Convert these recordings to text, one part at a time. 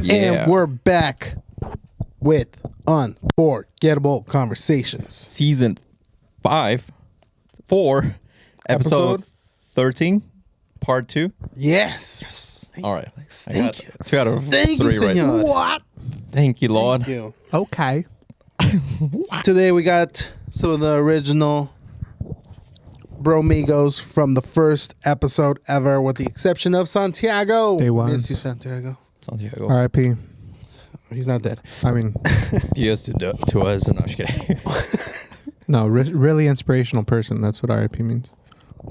And we're back with Unforgettable Conversations. Season 4, episode 13, part 2. Yes. All right. I got Thank you. 2 out of Thank 3 you, right. senor. What? Thank you, Lord. Thank you. Okay. Today we got some of the original Bromigos from the first episode ever, with the exception of Santiago. Day one. Miss you, Santiago. Santiago. R.I.P. He's not dead. I mean, He used to us. No, I'm just kidding. no, really inspirational person. That's what R.I.P. means.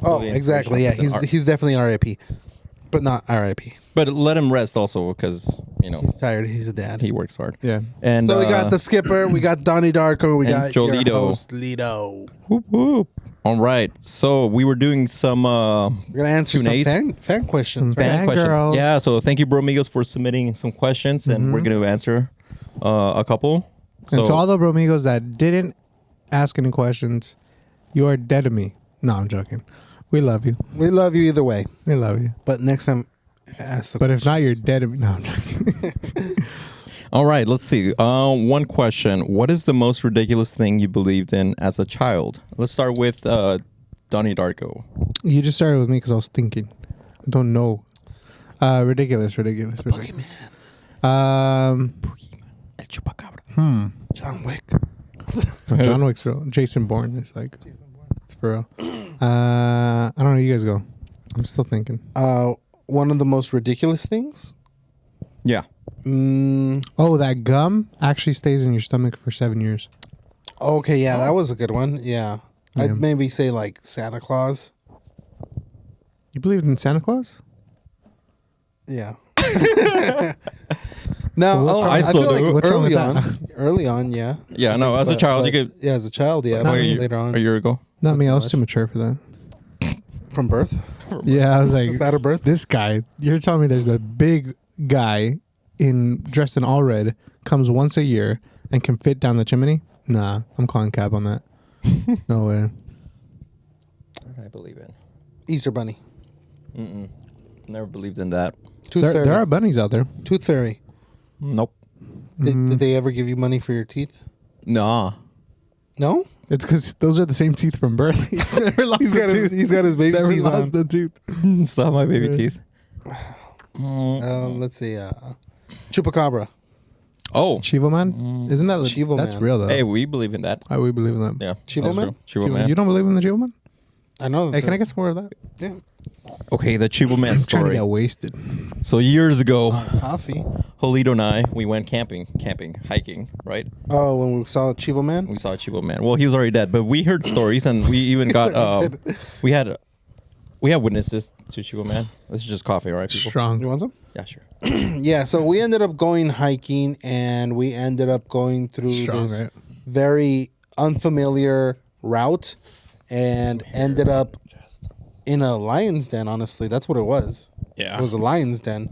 Oh, Really exactly. Yeah, inspirational. he's definitely an RIP, but not RIP. But let him rest also because, He's tired. He's a dad. he works hard. Yeah. And So we got the skipper, we got Donnie Darko, we and got your Jolito. host, Lido. Whoop, whoop. All right. So we were doing some We're gonna answer some Q&As. fan questions, right? fan questions. Fangirls. Yeah, so thank you, Bromigos, for submitting some questions, and we're going to answer a couple. So, And to all the Bromigos that didn't ask any questions, you are dead to me. No, I'm joking. We love you. We love you either way, We love you. but next time, ask the But if not, you're dead to me. No, I'm joking. all right, let's see. One question. What is the most ridiculous thing you believed in as a child? Let's start with Donnie Darko. You just started with me because I was thinking. I don't know. Ridiculous. Pokemon, El Chupacabra. John Wick. John Wick's real. Jason Bourne is like, it's for real. I don't know. You guys go. I'm still thinking. One of the most ridiculous things. Yeah. Oh, that gum actually stays in your stomach for 7 years. Okay, yeah, that was a good one. Yeah, Yeah. I'd maybe say like Santa Claus. You believed in Santa Claus? Yeah. No, Well, I I still feel do. like What's wrong early with on. that? Early on, yeah. Yeah, no, as a child, you could. Yeah, as a child, yeah. Not But me. later on, A year ago. Not me. too I was much. too mature for that. from birth. Yeah, I was like, Was that a birth? this guy. You're telling me there's a big guy dressed in all red, comes once a year and can fit down the chimney? Nah, I'm calling cab on that. No way. I believe in. Easter Bunny. Never believed in that. Tooth Fairy. There are bunnies out there. Tooth Fairy. Nope. Did they ever give you money for your teeth? Nah. No. It's because those are the same teeth from birth. He's never lost He's a got his, tooth. he's got his baby Never teeth lost on. the tooth. Stop my baby teeth. Let's see. Chupacabra. Oh. Chivo Man? Isn't that Chivo that's Man. real though? Hey, we believe in that. I we believe in that. Yeah. Chivo that's Man? true. Chivo Man. You don't believe in the Chivo Man? I know. Hey, can I get some more of that? Yeah. Okay, the Chivo Man I'm trying to story. get wasted. So years ago, Coffee. Jolito and I, we went hiking, right? Oh, when we saw Chivo Man. We saw Chivo Man. Well, he was already dead, but we heard stories and we even got already we had witnesses to Chivo Man. This is just coffee, all right, people? You Strong. want some? Yeah, sure. Yeah. So we ended up going hiking, and we ended up going through Strong, this right? very unfamiliar route, and ended up in a lion's den. Honestly, that's what it was. Yeah. It was a lion's den,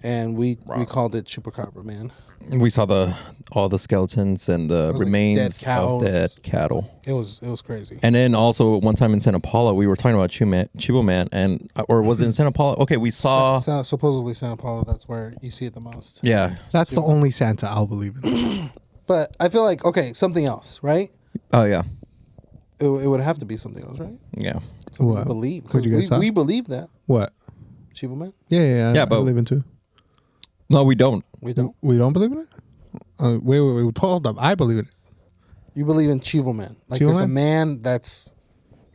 and we Wow. called it Chupacabra Man. We saw all the skeletons and the was like remains dead of cows. dead cattle. It was crazy. And then also one time in Santa Paula, we were talking about Chivo Man, and or was it in Santa Paula? Okay, we saw. Supposedly Santa Paula. That's where you see it the most. Yeah. That's the only Santa I'll believe in. But I feel like something else, right? Oh yeah. It would have to be something else, right? Yeah. Something What? we believe. What'd you 'Cause guys say? we believe that What? Chivo Man. Yeah, Yeah, I but- believe in too. No, we don't. We don't. We don't believe in it? Wait. Hold up. I believe in it. You believe in Chivo Man. Like Chivo there's a Man? man that's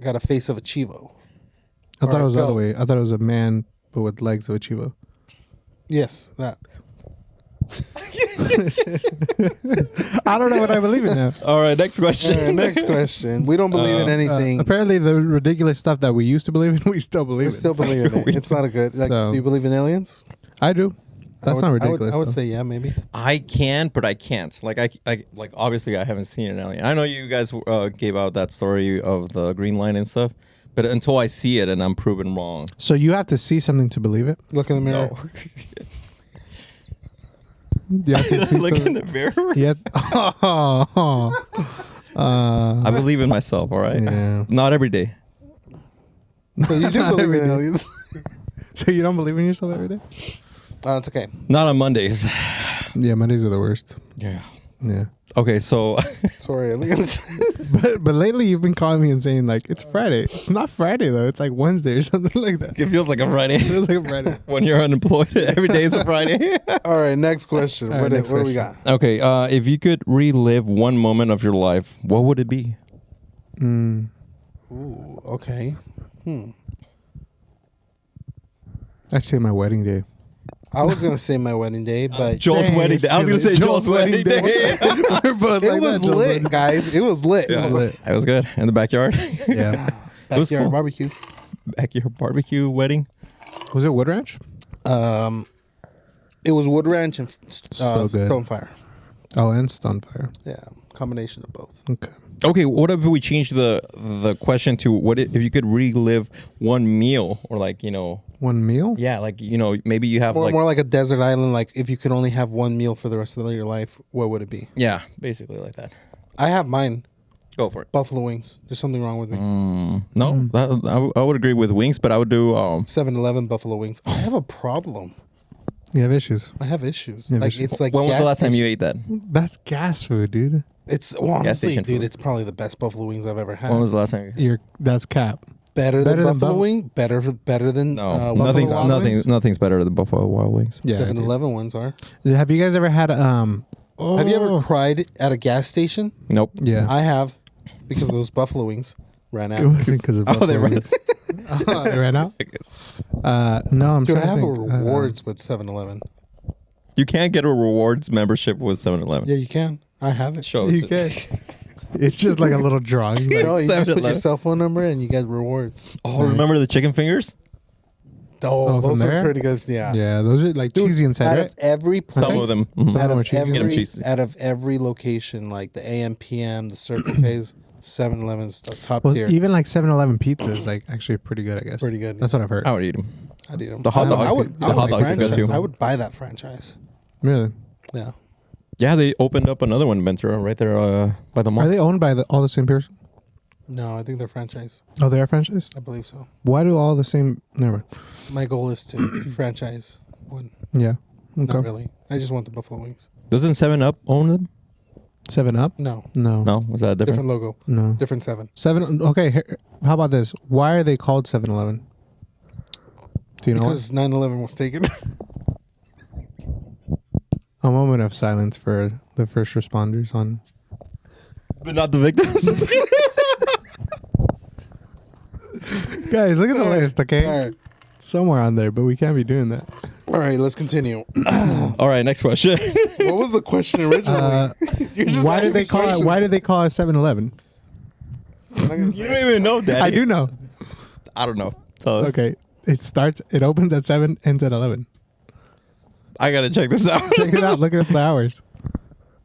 got a face of a Chivo. I thought Or it was the goat. other way. I thought it was a man, but with legs of a Chivo. Yes, that. I don't know what I believe in now. All right, next question. Next question. We don't believe in anything. Apparently, the ridiculous stuff that we used to believe in, we still believe we in. still believe in it. It's not a good. Like, So- do you believe in aliens? I do. That's not ridiculous. I would though. say yeah, maybe. I can, but I can't. Like I like obviously I haven't seen an alien. I know you guys gave out that story of the green line and stuff, but until I see it and I'm proven wrong. So you have to see something to believe it. Look in the mirror. No. You have to see Look in something. the mirror. Yeah. I believe in myself. All right. Yeah. Not every day. So you do Not believe every in day. aliens? So you don't believe in yourself every day? It's okay. Not on Mondays. Yeah, Mondays are the worst. Yeah. Yeah. Okay, so Sorry, aliens. But lately you've been calling me and saying like it's Friday. It's not Friday though. It's like Wednesday or something like that. it feels like a Friday. It feels like a Friday. when you're unemployed. Every day is a Friday. All right, next question. All right, next What do we got? Okay, if you could relive one moment of your life, what would it be? Mm. Ooh, okay. I'd say my wedding day. I was gonna say my wedding day, but Joel's Dang, wedding it's day. I was gonna say Joel's wedding day. We're both it like was that, Joel's lit, wedding. guys. It was lit. Yeah, It was lit. it was good in the backyard. Yeah. It was Backyard cool. barbecue. Backyard barbecue wedding. Was it Wood Ranch? It was Wood Ranch and So good. Stonefire. Oh, and Stonefire. Yeah, combination of both. Okay. Okay, what if we change the question to what if you could relive one meal or like One meal? yeah like maybe you have More like a desert island. Like if you could only have one meal for the rest of your life, what would it be? yeah basically like that. I have mine. Go for it. Buffalo wings. There's something wrong with me. No, I would agree with wings, but I would do 7-Eleven buffalo wings. I have a problem. You have issues. I have issues. Yeah, Like issues. it's like when was gas the last time station- you ate that? That's gas food, dude. It's honestly, station dude. food. It's probably the best buffalo wings I've ever had. When was the last time? That's cap. better better than than buffalo Buff- wing? Better than No, Buffalo nothing's Wild Wings? nothing's better than Buffalo Wild Wings. Yeah. 7-Eleven ones are. Have you guys ever had Have you ever cried at a gas station? Nope. Yeah. I have, because those buffalo wings ran It out. wasn't because of Oh, they Buffalo ran- wings. They ran out? No, I'm Dude, I trying have to a think. rewards with 7-Eleven. You can't get a rewards membership with 7-Eleven. Yeah, you can. I have it. Show You it to- can. It's just like a little drawing. Like, No, you just put your 7-Eleven. cell phone number and you get rewards. Oh, remember the chicken fingers? Oh, from those are there? pretty good. Yeah. yeah, those are like cheesy inside, Out right? of every place, Some of them. Mhm. Some out of them are of cheesy. Get 'em every cheesy. out of every location, like the AM, PM, the Circle K's, 7-Eleven's the top Well, tier. even like 7-Eleven pizza is like actually pretty good, I guess. Pretty good. That's what I've heard. I would eat them. I'd eat 'em. The hot I dogs- would, the I would hot dogs are good franchise- too. I would buy that franchise. Really? Yeah. Yeah, they opened up another one in Ventura right there by the mall. Are they owned by all the same person? No, I think they're franchise. Oh, they are franchised? I believe so. Why do all the same? Never mind. My goal is to franchise one. Yeah. Not Okay. really. I just want the buffalo wings. Doesn't 7-Up own them? 7-Up? No, No. No, was that different different? logo, No. different 7. 7. Okay. How about this? Why are they called 7-Eleven? Do you know? Because 9/11 was taken. A moment of silence for the first responders on. But not the victims. Guys, look at the All right. list, okay? All right. Somewhere on there, but we can't be doing that. All right, let's continue. All right, next question. What was the question originally? You're just Why did they asking call it? questions. Why did they call it 7-Eleven? I'm not gonna You say don't even know, Daddy. I do know. I don't know. Tell us. Okay, it opens at 7, ends at 11. I gotta check this out. Check it out. Look at the hours.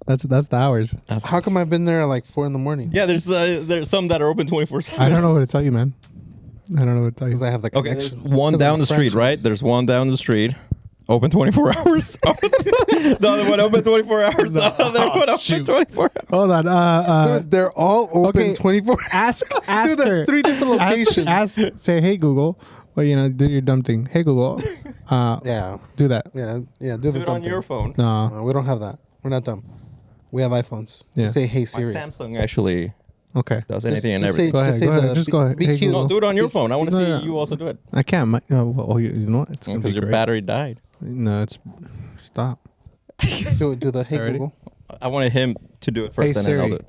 That's the hours. How come I've been there at like 4 a.m? Yeah, there's some that are open 24/7. I don't know what to tell you, man. I don't know what to tell Because you. I have the Okay, there's connection. one Because down I'm the street, right? franchise. There's one down the street, open 24 hours. The other one open 24 hours. The other one open shoot. 24 hours. Hold on. Dude, they're all open okay. 24 Ask Dude, her. that's 3 different locations. Ask. Say, hey Google. Well, do your dumb thing. Hey Google. Yeah. Do that. Yeah. Do Do the it dumb on your thing. phone. No. No, we don't have that. We're not dumb. We have iPhones. Yeah. We say, hey, My Siri. Samsung actually Okay. does anything and just everything. Go ahead, say go ahead. the Just go ahead. Be Hey, cute. Google. No, do it on your phone. I want to No, see no. you also do it. I can't. You know what? It's gonna Because be your great. battery died. No, it's stop. Do the hey Already? Google. I wanted him to do it Hey first, and then I'll do Siri.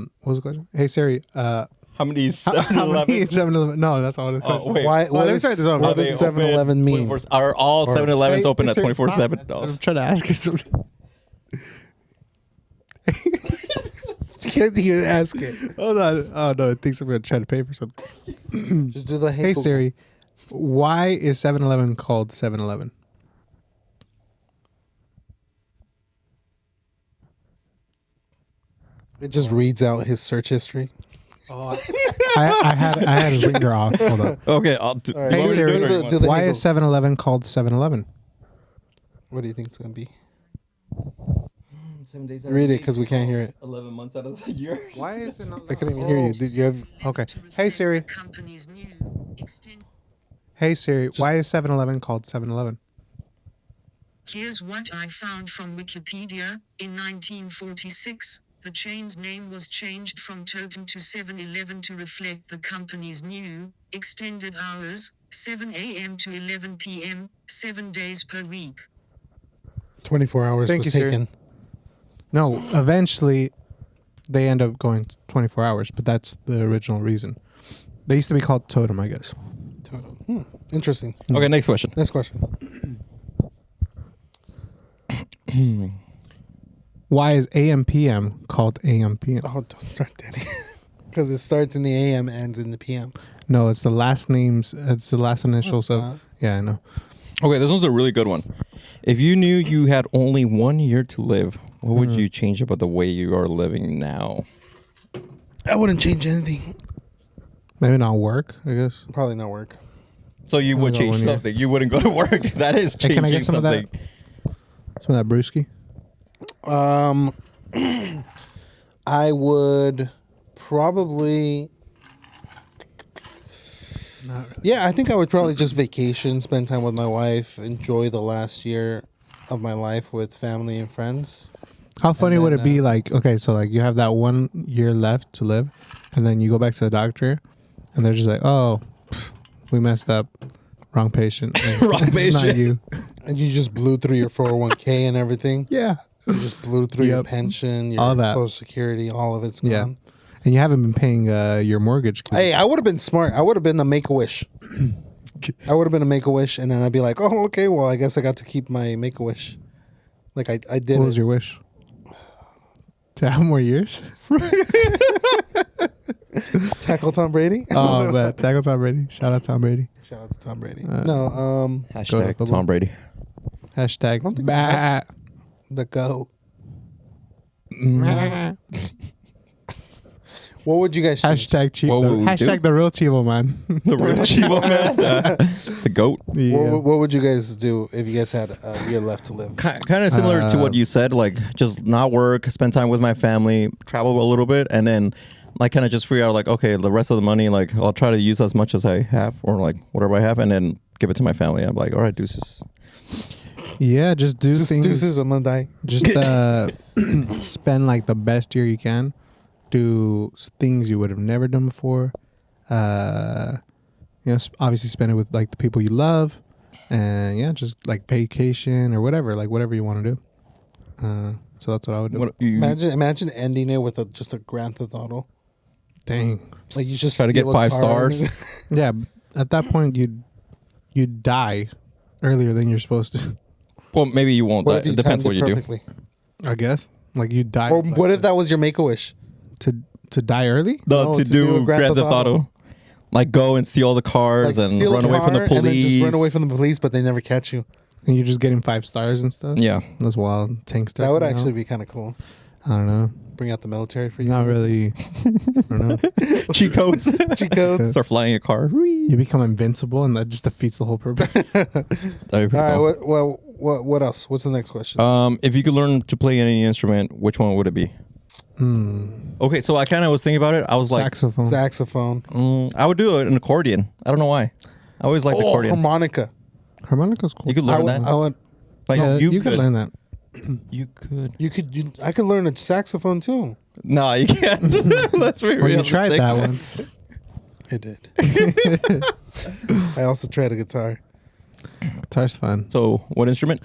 it. What was the question? Hey Siri. How many How many 7-Eleven? 7-Eleven? No, that's not what the Oh, question. wait. Why? Well, What let me does start this over. what Are does 7-Eleven mean? Are all 7-Elevens Hey, open at Siri, 24/7? stop. I'm trying to ask her something. You can't even ask it. Hold on. Oh no, it thinks I'm gonna try to pay for something. Just do the hey, Hey Google. Siri, why is 7-Eleven called 7-Eleven? It just reads out his search history. I had his ringer off. Hold on. Okay, I'll do. All right, Hey, you want me to Siri, do it or you do want- the- do Why hey, is 7-Eleven called 7-Eleven? What do you think it's gonna be? 7 days Read it because we can't hear it. 11 months out of the year. Why is it not? I couldn't even hear you. Did you have? Okay. Hey Siri. Company's new extend Hey Siri, why is 7-Eleven called 7-Eleven? Here's what I found from Wikipedia. In 1946, the chain's name was changed from Totem to 7-Eleven to reflect the company's new, extended hours, 7 a.m. to 11 p.m., 7 days per week. 24 hours Thank was you, Siri. taken. No, eventually they end up going 24 hours, but that's the original reason. They used to be called Totem, I guess. Total. Interesting. Okay, next question. Next question. Why is AM/PM called AM/PM? Oh, don't start that. Because it starts in the AM, ends in the PM. No, it's the last names. It's the last initials That's of. not. Yeah, I know. Okay, this one's a really good one. If you knew you had only 1 year to live, what would you change about the way you are living now? I wouldn't change anything. Maybe not work, I guess. Probably not work. So you would got change 1 year. something. You wouldn't go to work. That is Hey, changing can I get some of that? something. Some of that brewski. I would probably. Yeah, I think I would probably just vacation, spend time with my wife, enjoy the last year of my life with family and friends. How funny then, would it be? Like, okay, so like you have that 1 year left to live, and then you go back to the doctor, and they're just like, "Oh, we messed up, wrong patient, Wrong It's not patient. you." And you just blew through your 401k and everything. Yeah, You just blew through your Yep. pension, your All that. Social Security, all of it's gone. yeah. And you haven't been paying your mortgage. 'Cause Hey, I would have been smart. I would have been a Make-A-Wish. I would have been a Make-A-Wish, and then I'd be like, oh, okay, well, I guess I got to keep my Make-A-Wish. Like, I did what was it. your wish? To have more years? Tackle Tom Brady? Oh, man. Tackle Tom Brady. Shout out Tom Brady. Shout out to Tom Brady. Uh, No, Go to Hashtag football. Tom Brady. Hashtag. don't think bah. the GOAT. What would you guys change? Hashtag cheap. What would we Hashtag do? the real Chivo man. The real Chivo man. The GOAT. Yeah. What would you guys do if you guys had a year left to live? Kind of similar to what you said, like just not work, spend time with my family, travel a little bit, and then like kind of just figure out like, okay, the rest of the money, like I'll try to use as much as I have or like whatever I have, and then give it to my family. I'm like, all right, deuces. Yeah, just do Just things. deuces, I'm gonna die. Just spend like the best year you can. Do things you would have never done before. Obviously spend it with like the people you love, and yeah, just like vacation or whatever, like whatever you want to do. So that's what I would do. What you Imagine ending it with just a Grand Theft Auto. Dang. Like you just Try to get steal a 5 car and- stars. Yeah, at that point you'd die earlier than you're supposed to. Well, maybe you won't. What if It you depends timed what it you perfectly? I guess. Like you die. Or like, what if that was your Make-A-Wish? to die early? do. No, To to do do a Grand Grand Theft Theft Auto. Like go and steal the cars and steal a run away from the car and then police. just run away from the police, but they never catch you. And you're just getting 5 stars and stuff? Yeah. That's wild. Tank stuff. That would actually be kind of cool. I don't know. Bring out the military for you. Not really. I don't know. Cheat codes. Cheat codes. Start flying a car. You become invincible, and that just defeats the whole purpose. That'd be pretty All right. cool. What else? What's the next question? If you could learn to play any instrument, which one would it be? Okay, so I kind of was thinking about it. I was like, Saxophone. Saxophone. I would do an accordion. I don't know why. I always liked Oh, accordion. harmonica. Harmonica's cool. You could I learn would, that. I would. Like Yeah, you could learn that. You could. I could learn a saxophone too. No, you can't. Let's be Well, you realistic. tried that once. I did. I also tried a guitar. Guitar's fun. So, what instrument?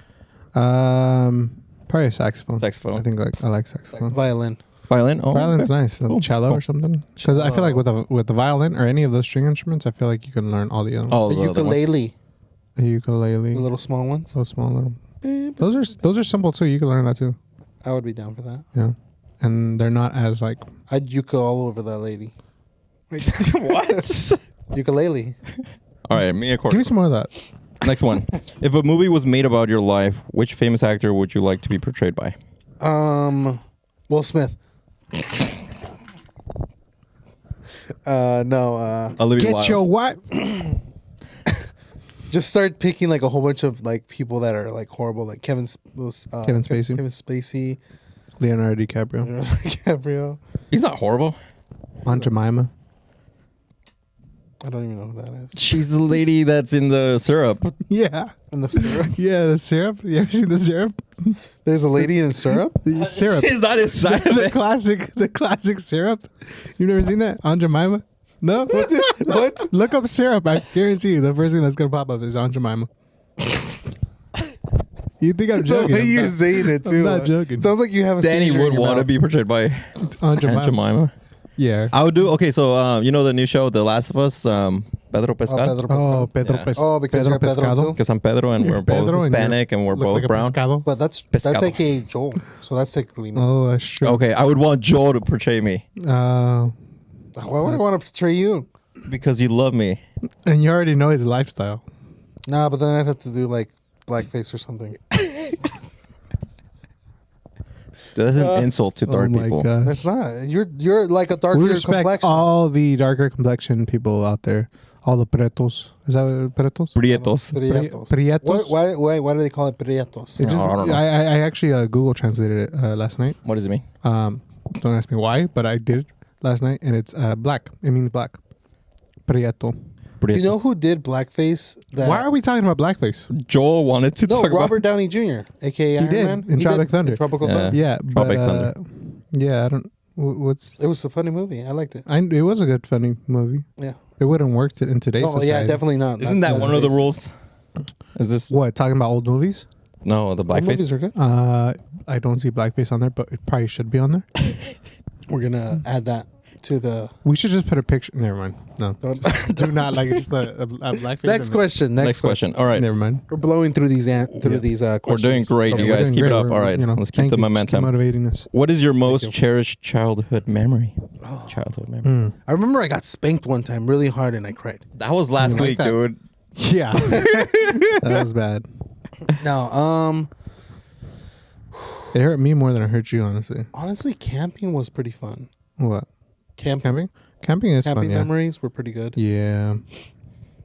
Probably a saxophone. Saxophone. I think I like saxophone. Violin. Violin. Oh, Violin's okay. nice. Cool, Cello cool. or something. Because I feel like with the violin or any of those string instruments, I feel like you can learn all the other ones. Oh, The the other ones. ukulele. A ukulele. The little small ones. So small little. Those are simple too. You can learn that too. I would be down for that. Yeah. And they're not as like. I'd uke all over that lady. What? Ukulele. All right, me Give accordion. me some more of that. Next one. If a movie was made about your life, which famous actor would you like to be portrayed by? Will Smith. No. Olivia Get Wilde. your what? Just start picking like a whole bunch of like people that are like horrible, like Kevin Spacey, Kevin Spacey. Leonardo DiCaprio. Leonardo DiCaprio. He's not horrible. Aunt Jemima. I don't even know who that is. She's the lady that's in the syrup. Yeah. In the syrup? Yeah, the syrup. You ever seen the syrup? There's a lady in syrup? The syrup. She's not inside of the it. classic syrup. You've never seen that? Aunt Jemima? No? What? Look up syrup. I guarantee you the first thing that's going to pop up is Aunt Jemima. You think I'm The joking? way you're I'm saying it, too. I'm not joking. Sounds like you have a Danny seizure in would your want to mouth. be portrayed by Aunt Aunt Jemima. Jemima. Yeah. I would do okay. So you know the new show, The Last of Us. Pedro Pescal. Pedro Oh, Pescal. Pedro Yeah. Pescado. Oh, because you're Pedro too? Because I'm Pedro and we're both Pedro and Hispanic and we're Look both like a brown. pescado. But that's Pescado. like a Joel. So that's technically me. Oh, that's true. Okay, I would want Joel to portray me Why would I want to portray you? because you love me. And you already know his lifestyle. Nah, but then I'd have to do like blackface or something. That's an insult to dark oh my people. God. That's not. You're like a darker We respect complexion. all the darker complexion people out there. All the pretos. Is that what pretos? Prietos. Prietos. Prietos? Why do they call it prietos? It just- I don't know. I actually Google translated it last night. What does it mean? Don't ask me why, but I did it last night, and it's black. It means black. Prieto. Prieto. You know who did blackface? That Why are we talking about blackface? Joel wanted to No, talk Robert Downey Jr., aka Iron did, Man. in He Tropic did Thunder. in Tropical Yeah. Thunder. Yeah, but Tropic Thunder. yeah, I don't. What's? It was a funny movie. I liked it. It was a good, funny movie. Yeah. It wouldn't work in today's Oh society. yeah, definitely not. about. Isn't that one of the nowadays. rules? Is this What, talking about old movies? no the All movies blackface? are good. I don't see blackface on there, but it probably should be on there. We're gonna add that to the. We should just put a picture. Never mind. No, Don't- do not like just a blackface. Next question. Next question. All right, Never mind. We're blowing through these questions. we're doing great. Okay, You we're guys doing keep great. it up. We're- All right, you know, let's keep thank the you. Just momentum. keep motivating us. What is your most you. cherished childhood memory? Childhood memory. I remember I got spanked one time really hard and I cried. That was last like week, that? dude. Yeah, that was bad. No, It hurt me more than it hurt you, honestly. honestly, camping was pretty fun. What? Camping Camping is fun. Yeah. memories were pretty good. Yeah.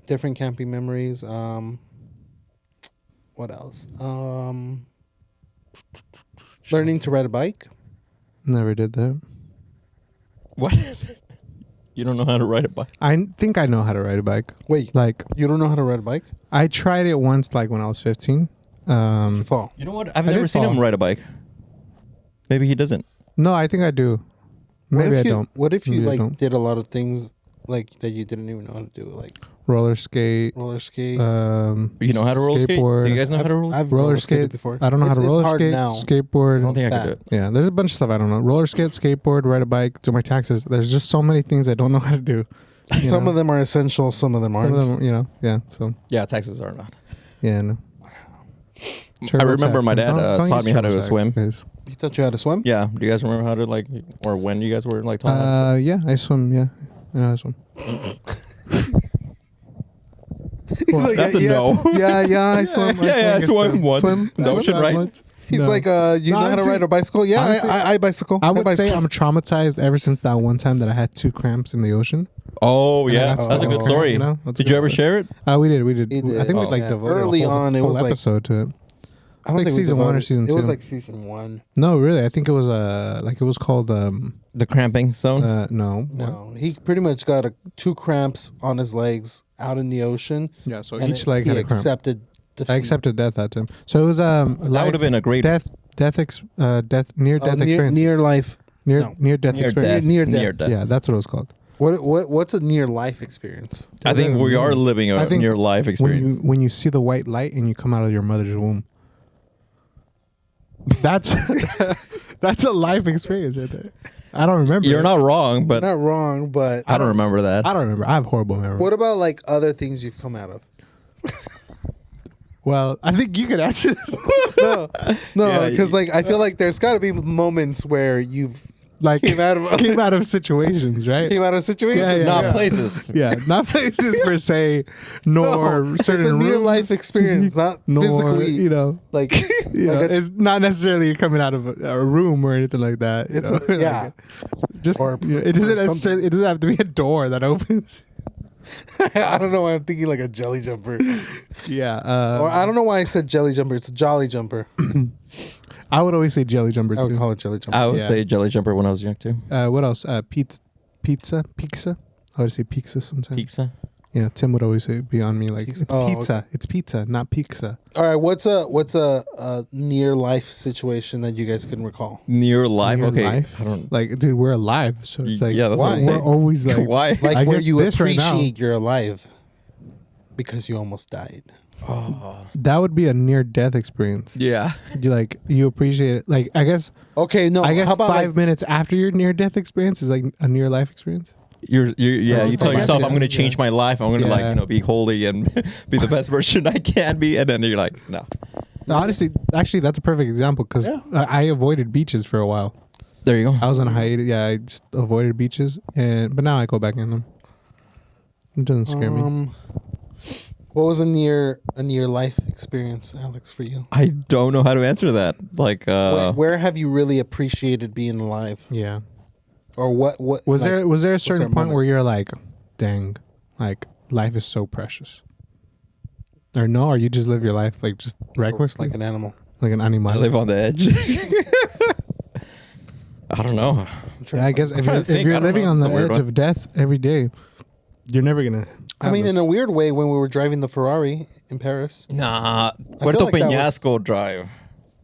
Different camping memories. What else? Learning to ride a bike. Never did that. What? You don't know how to ride a bike? I think I know how to ride a bike. Wait, Like you don't know how to ride a bike? I tried it once, like when I was 15. You fall. You know what? I've I never did seen him fall. ride a bike. Maybe he doesn't. No, I think I do. Maybe I don't. What if you Maybe I like don't. did a lot of things like that you didn't even know how to do, like Roller skate. roller skate? You know how to roller skate? Skateboard. Do you guys know how to roller? I've Roller skated skate. before. I don't know how to It's roller hard skate. now. Skateboard. I don't think I could do that. it. Yeah, there's a bunch of stuff I don't know. Roller skate, skateboard, ride a bike, do my taxes. There's just so many things I don't know how to do. You Some know? of them are essential. Some of them Some aren't. of them, yeah. So Yeah, taxes are not. yeah, no. I remember my dad Don't taught use me how to TurboTax, swim. guys. He taught you how to swim. Yeah. Do you guys remember how to like, or when you guys were like taught? how to Yeah, I swim. Yeah, I know I swim. He's like, That's a yeah, no. Yeah, I swim. I swim once. Swim. No shit, right? He's No. like, you No, know how to honestly- ride a bicycle? Yeah, honestly, I bicycle. I would say bicycle. I'm traumatized ever since that one time that I had 2 cramps in the ocean. Oh yeah, And I got that's a good stuck, story. you know? That's a Did you good ever story. share it? We did. He did. I think we Oh, like yeah. devoted Early a whole, on, it whole was like- episode to it. I don't like think we season 1 or devoted- season It was 2. like season 1. No, really. I think it was it was called The cramping zone. no. No, he pretty much got 2 cramps on his legs out in the ocean. Yeah, so and each leg he had a cramp. accepted defeat. I accepted death that time. So it was that would have been a great death near death experience. near life. near no. near death near experience. death. Near death. Yeah, that's what it was called. What's a near life experience? I think we are living I a think near life experience. When you see the white light and you come out of your mother's womb. That's that's a life experience right there. I don't remember. You're not wrong, but Not wrong, but I don't remember that. I don't remember. I have horrible memory. what about like other things you've come out of? Well, I think you could answer this. No, Yeah, because like I feel like there's got to be moments where you've Like came out of came out of situations, right? came out of a situation. Yeah, yeah, Not yeah. places. Yeah, not places per se, nor No, certain it's a near rooms, life experience, not nor physically. you know, Like, you know, like a- it's not necessarily coming out of a room or anything like that. you It's know? a- yeah. Like, just Or- you know, it doesn't or necessarily. It doesn't have to be a door that opens. I don't know why I'm thinking like a jelly jumper, Yeah, or I don't know why I said jelly jumper. It's a jolly jumper. I would always say jelly jumper I would too. call it jelly jumper. I would Yeah. say jelly jumper when I was young too. What else? Pizza. I would say pizza sometimes. Pizza. Yeah, Tim would always be on me like, it's Oh, pizza. okay. It's pizza, not pizza. All right, what's a near life situation that you guys can recall? Near life. Near Okay. life? I don't. Like, dude, we're alive, so it's like, Yeah, that's what why? I'm we're saying. always like, Why? Like I where guess you this right now- appreciate you're alive because you almost died. that would be a near death experience. Yeah. You appreciate it. Like, I guess Okay, no. I guess how about 5 like, minutes after your near death experience is like a near life experience. You tell like yourself, that. I'm going to change my life. I'm going to Yeah. be holy and be the best version I can be. And then you're like, no. No, honestly, actually, that's a perfect example because Yeah. I avoided beaches for a while. There you go. I was on a hiatus. Yeah, I just avoided beaches, but now I go back in them. It doesn't scare me. what was a near life experience, Alex, for you? I don't know how to answer that. Like, Where have you really appreciated being alive, Yeah. or what? What Was like, there a there certain a point where moment? you're like, dang, like life is so precious? Or no? Or you just live your life like just recklessly, like an animal? like an animal? I live on the edge. I don't know. Yeah, I guess if trying you're, to if think. you're I don't living know. on the It's a weird edge one. of death every day, you're never gonna. I mean, in a weird way, when we were driving the Ferrari in Paris, Nah. feel Puerto like that was- Peñasco Drive.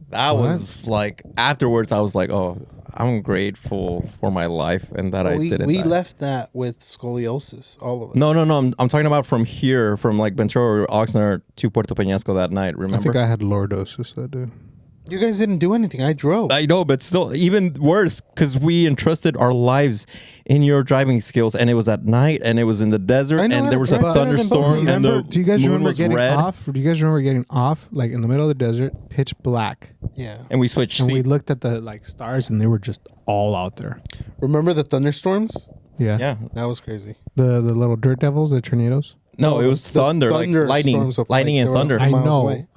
That What? was like, afterwards, I was like, oh, I'm grateful for my life and that I we didn't die. left that with scoliosis, all of us. No. I'm talking about from here, from like Ventura or Oxnard to Puerto Peñasco that night. I Remember? think I had lordosis that day. You guys didn't do anything. I drove. I know, but still, even worse, because we entrusted our lives in your driving skills, and it was at night, and it was in the desert, I know and how there to was a drive better than both of thunderstorm, you. and the Do you guys moon remember was getting red, off? Do you guys remember getting off like in the middle of the desert, pitch black, Yeah. and we switched and we seats. looked at the like stars, and they were just all out there. Remember the thunderstorms? Yeah. Yeah, That was crazy. The little dirt devils, the tornadoes. no, it was the thunder, like lightning, thunderstorms of, lightning like, and they were thunder. I miles know. away.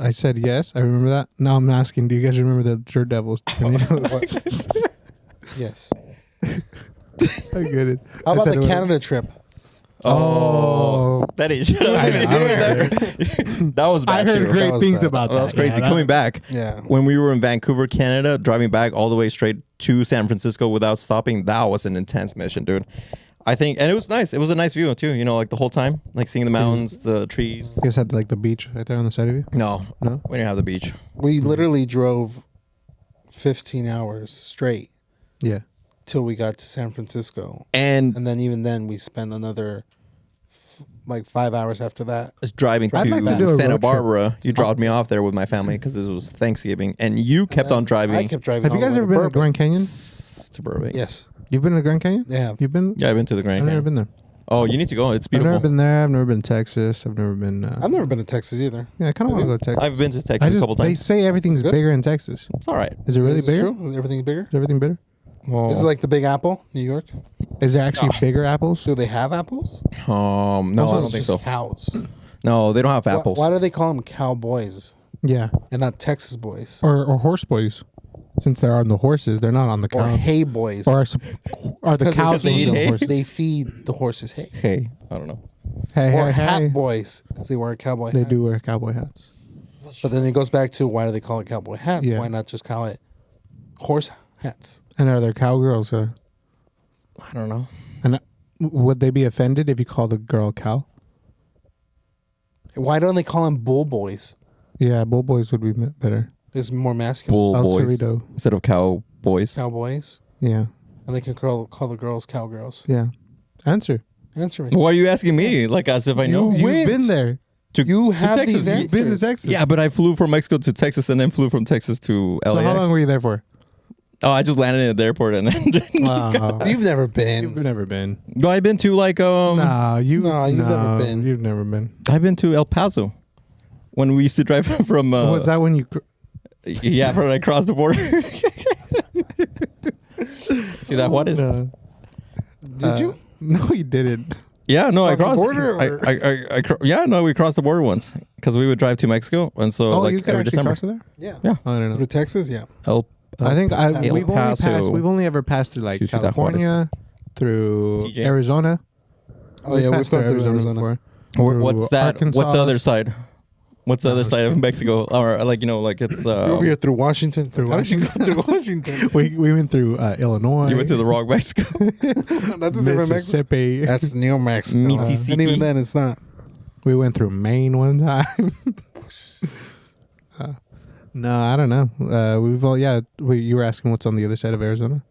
I said yes. I remember that. Now I'm asking, do you guys remember the dirt devils, tornadoes? Yes. I get it. How I about said the it was- Canada trip? Oh, That ain't shut up. I know, I heard That was I bad heard too. great That was things bad. about that. That was crazy. Yeah, Coming back, Yeah. when we were in Vancouver, Canada, driving back all the way straight to San Francisco without stopping, that was an intense mission, dude. I think, and it was nice. It was a nice view too. You know, like the whole time, like seeing the mountains, the trees. You guys had like the beach right there on the side of you. No, No? we didn't have the beach. We literally drove 15 hours straight Yeah. till we got to San Francisco. And And then even then we spent another like 5 hours after that. was driving I'd to like to do a road Santa trip. Barbara. You dropped me off there with my family because this was Thanksgiving, and you kept on driving. I kept driving. Have you all guys the ever way been to Burbank. Grand Canyon? to Burbank. Yes. You've been to Grand Canyon? Yeah. You've been? Yeah, I've been to the Grand I've never Canyon. been there. Oh, you need to go. It's I've beautiful. never been there. I've never been to Texas. I've never been. I've never been to Texas either. Yeah, I kind of want to go to Texas. I've been to I Texas a just couple they times. say everything's Good? bigger in Texas. It's all right. Is it really Is it bigger? true? Is everything bigger? Is everything bigger? Well, Is it like the Big Apple, New York? Is there actually bigger apples? Do they have apples? no, Also, I don't it's think just so. Cows. No, they don't have apples. Why do they call them cowboys Yeah, and not Texas boys or horse boys, since they're on the horses, they're not on the or cow. hay boys? Or are the Because cows they on eat the hay? horses? They feed the horses hay. Hey, I don't know. Hey, Or hey, hat hey. boys because they wear cowboy They hats. do wear cowboy hats. But then it goes back to why do they call it cowboy hats? Yeah. Why not just call it horse hats? And are there cowgirls? I don't know. And would they be offended if you call the girl cow? Why don't they call them bull boys? Yeah, bull boys would be better. It's more masculine. Bull El boys Torito. instead of cowboys. Cowboys. Yeah, And they can call the girls cowgirls. yeah. Answer. Answer me. Why are you asking me? Like as if I know. You You've been went. there. To, You to have Texas. these You've been to answers. Texas. Yeah, but I flew from Mexico to Texas and then flew from Texas to LAX. So how long were you there for? Oh, I just landed at the airport and then. Wow. You've never been. You've never been. No, I've been to like Um, No, you've never been. You've never been. I've been to El Paso when we used to drive from. Was that when you? Yeah, from across the border. See that? What is? Did you? No, you didn't. Yeah, no, I Across the crossed. border, or- Yeah, no, we crossed the border once because we would drive to Mexico, and so Oh, like you could every actually December. cross there. Yeah. Yeah. Oh, I don't know. Through Texas? Yeah. I think El we've only Paso. passed. We've only ever passed through like to Ciudad California, through TJ. Arizona. Oh, yeah, we've passed gone through Arizona. before. What's Through that? What's the Arkansas. other side? What's the other side of Mexico? Or like like it's You're over here through Washington. Through How did you go through Washington? we went through Illinois. you went to the wrong Mexico. That's a different Mexico. Mississippi. That's New Mexico. Mississippi. And even then, it's not. We went through Maine one time. No, I don't know. We've all you were asking what's on the other side of Arizona,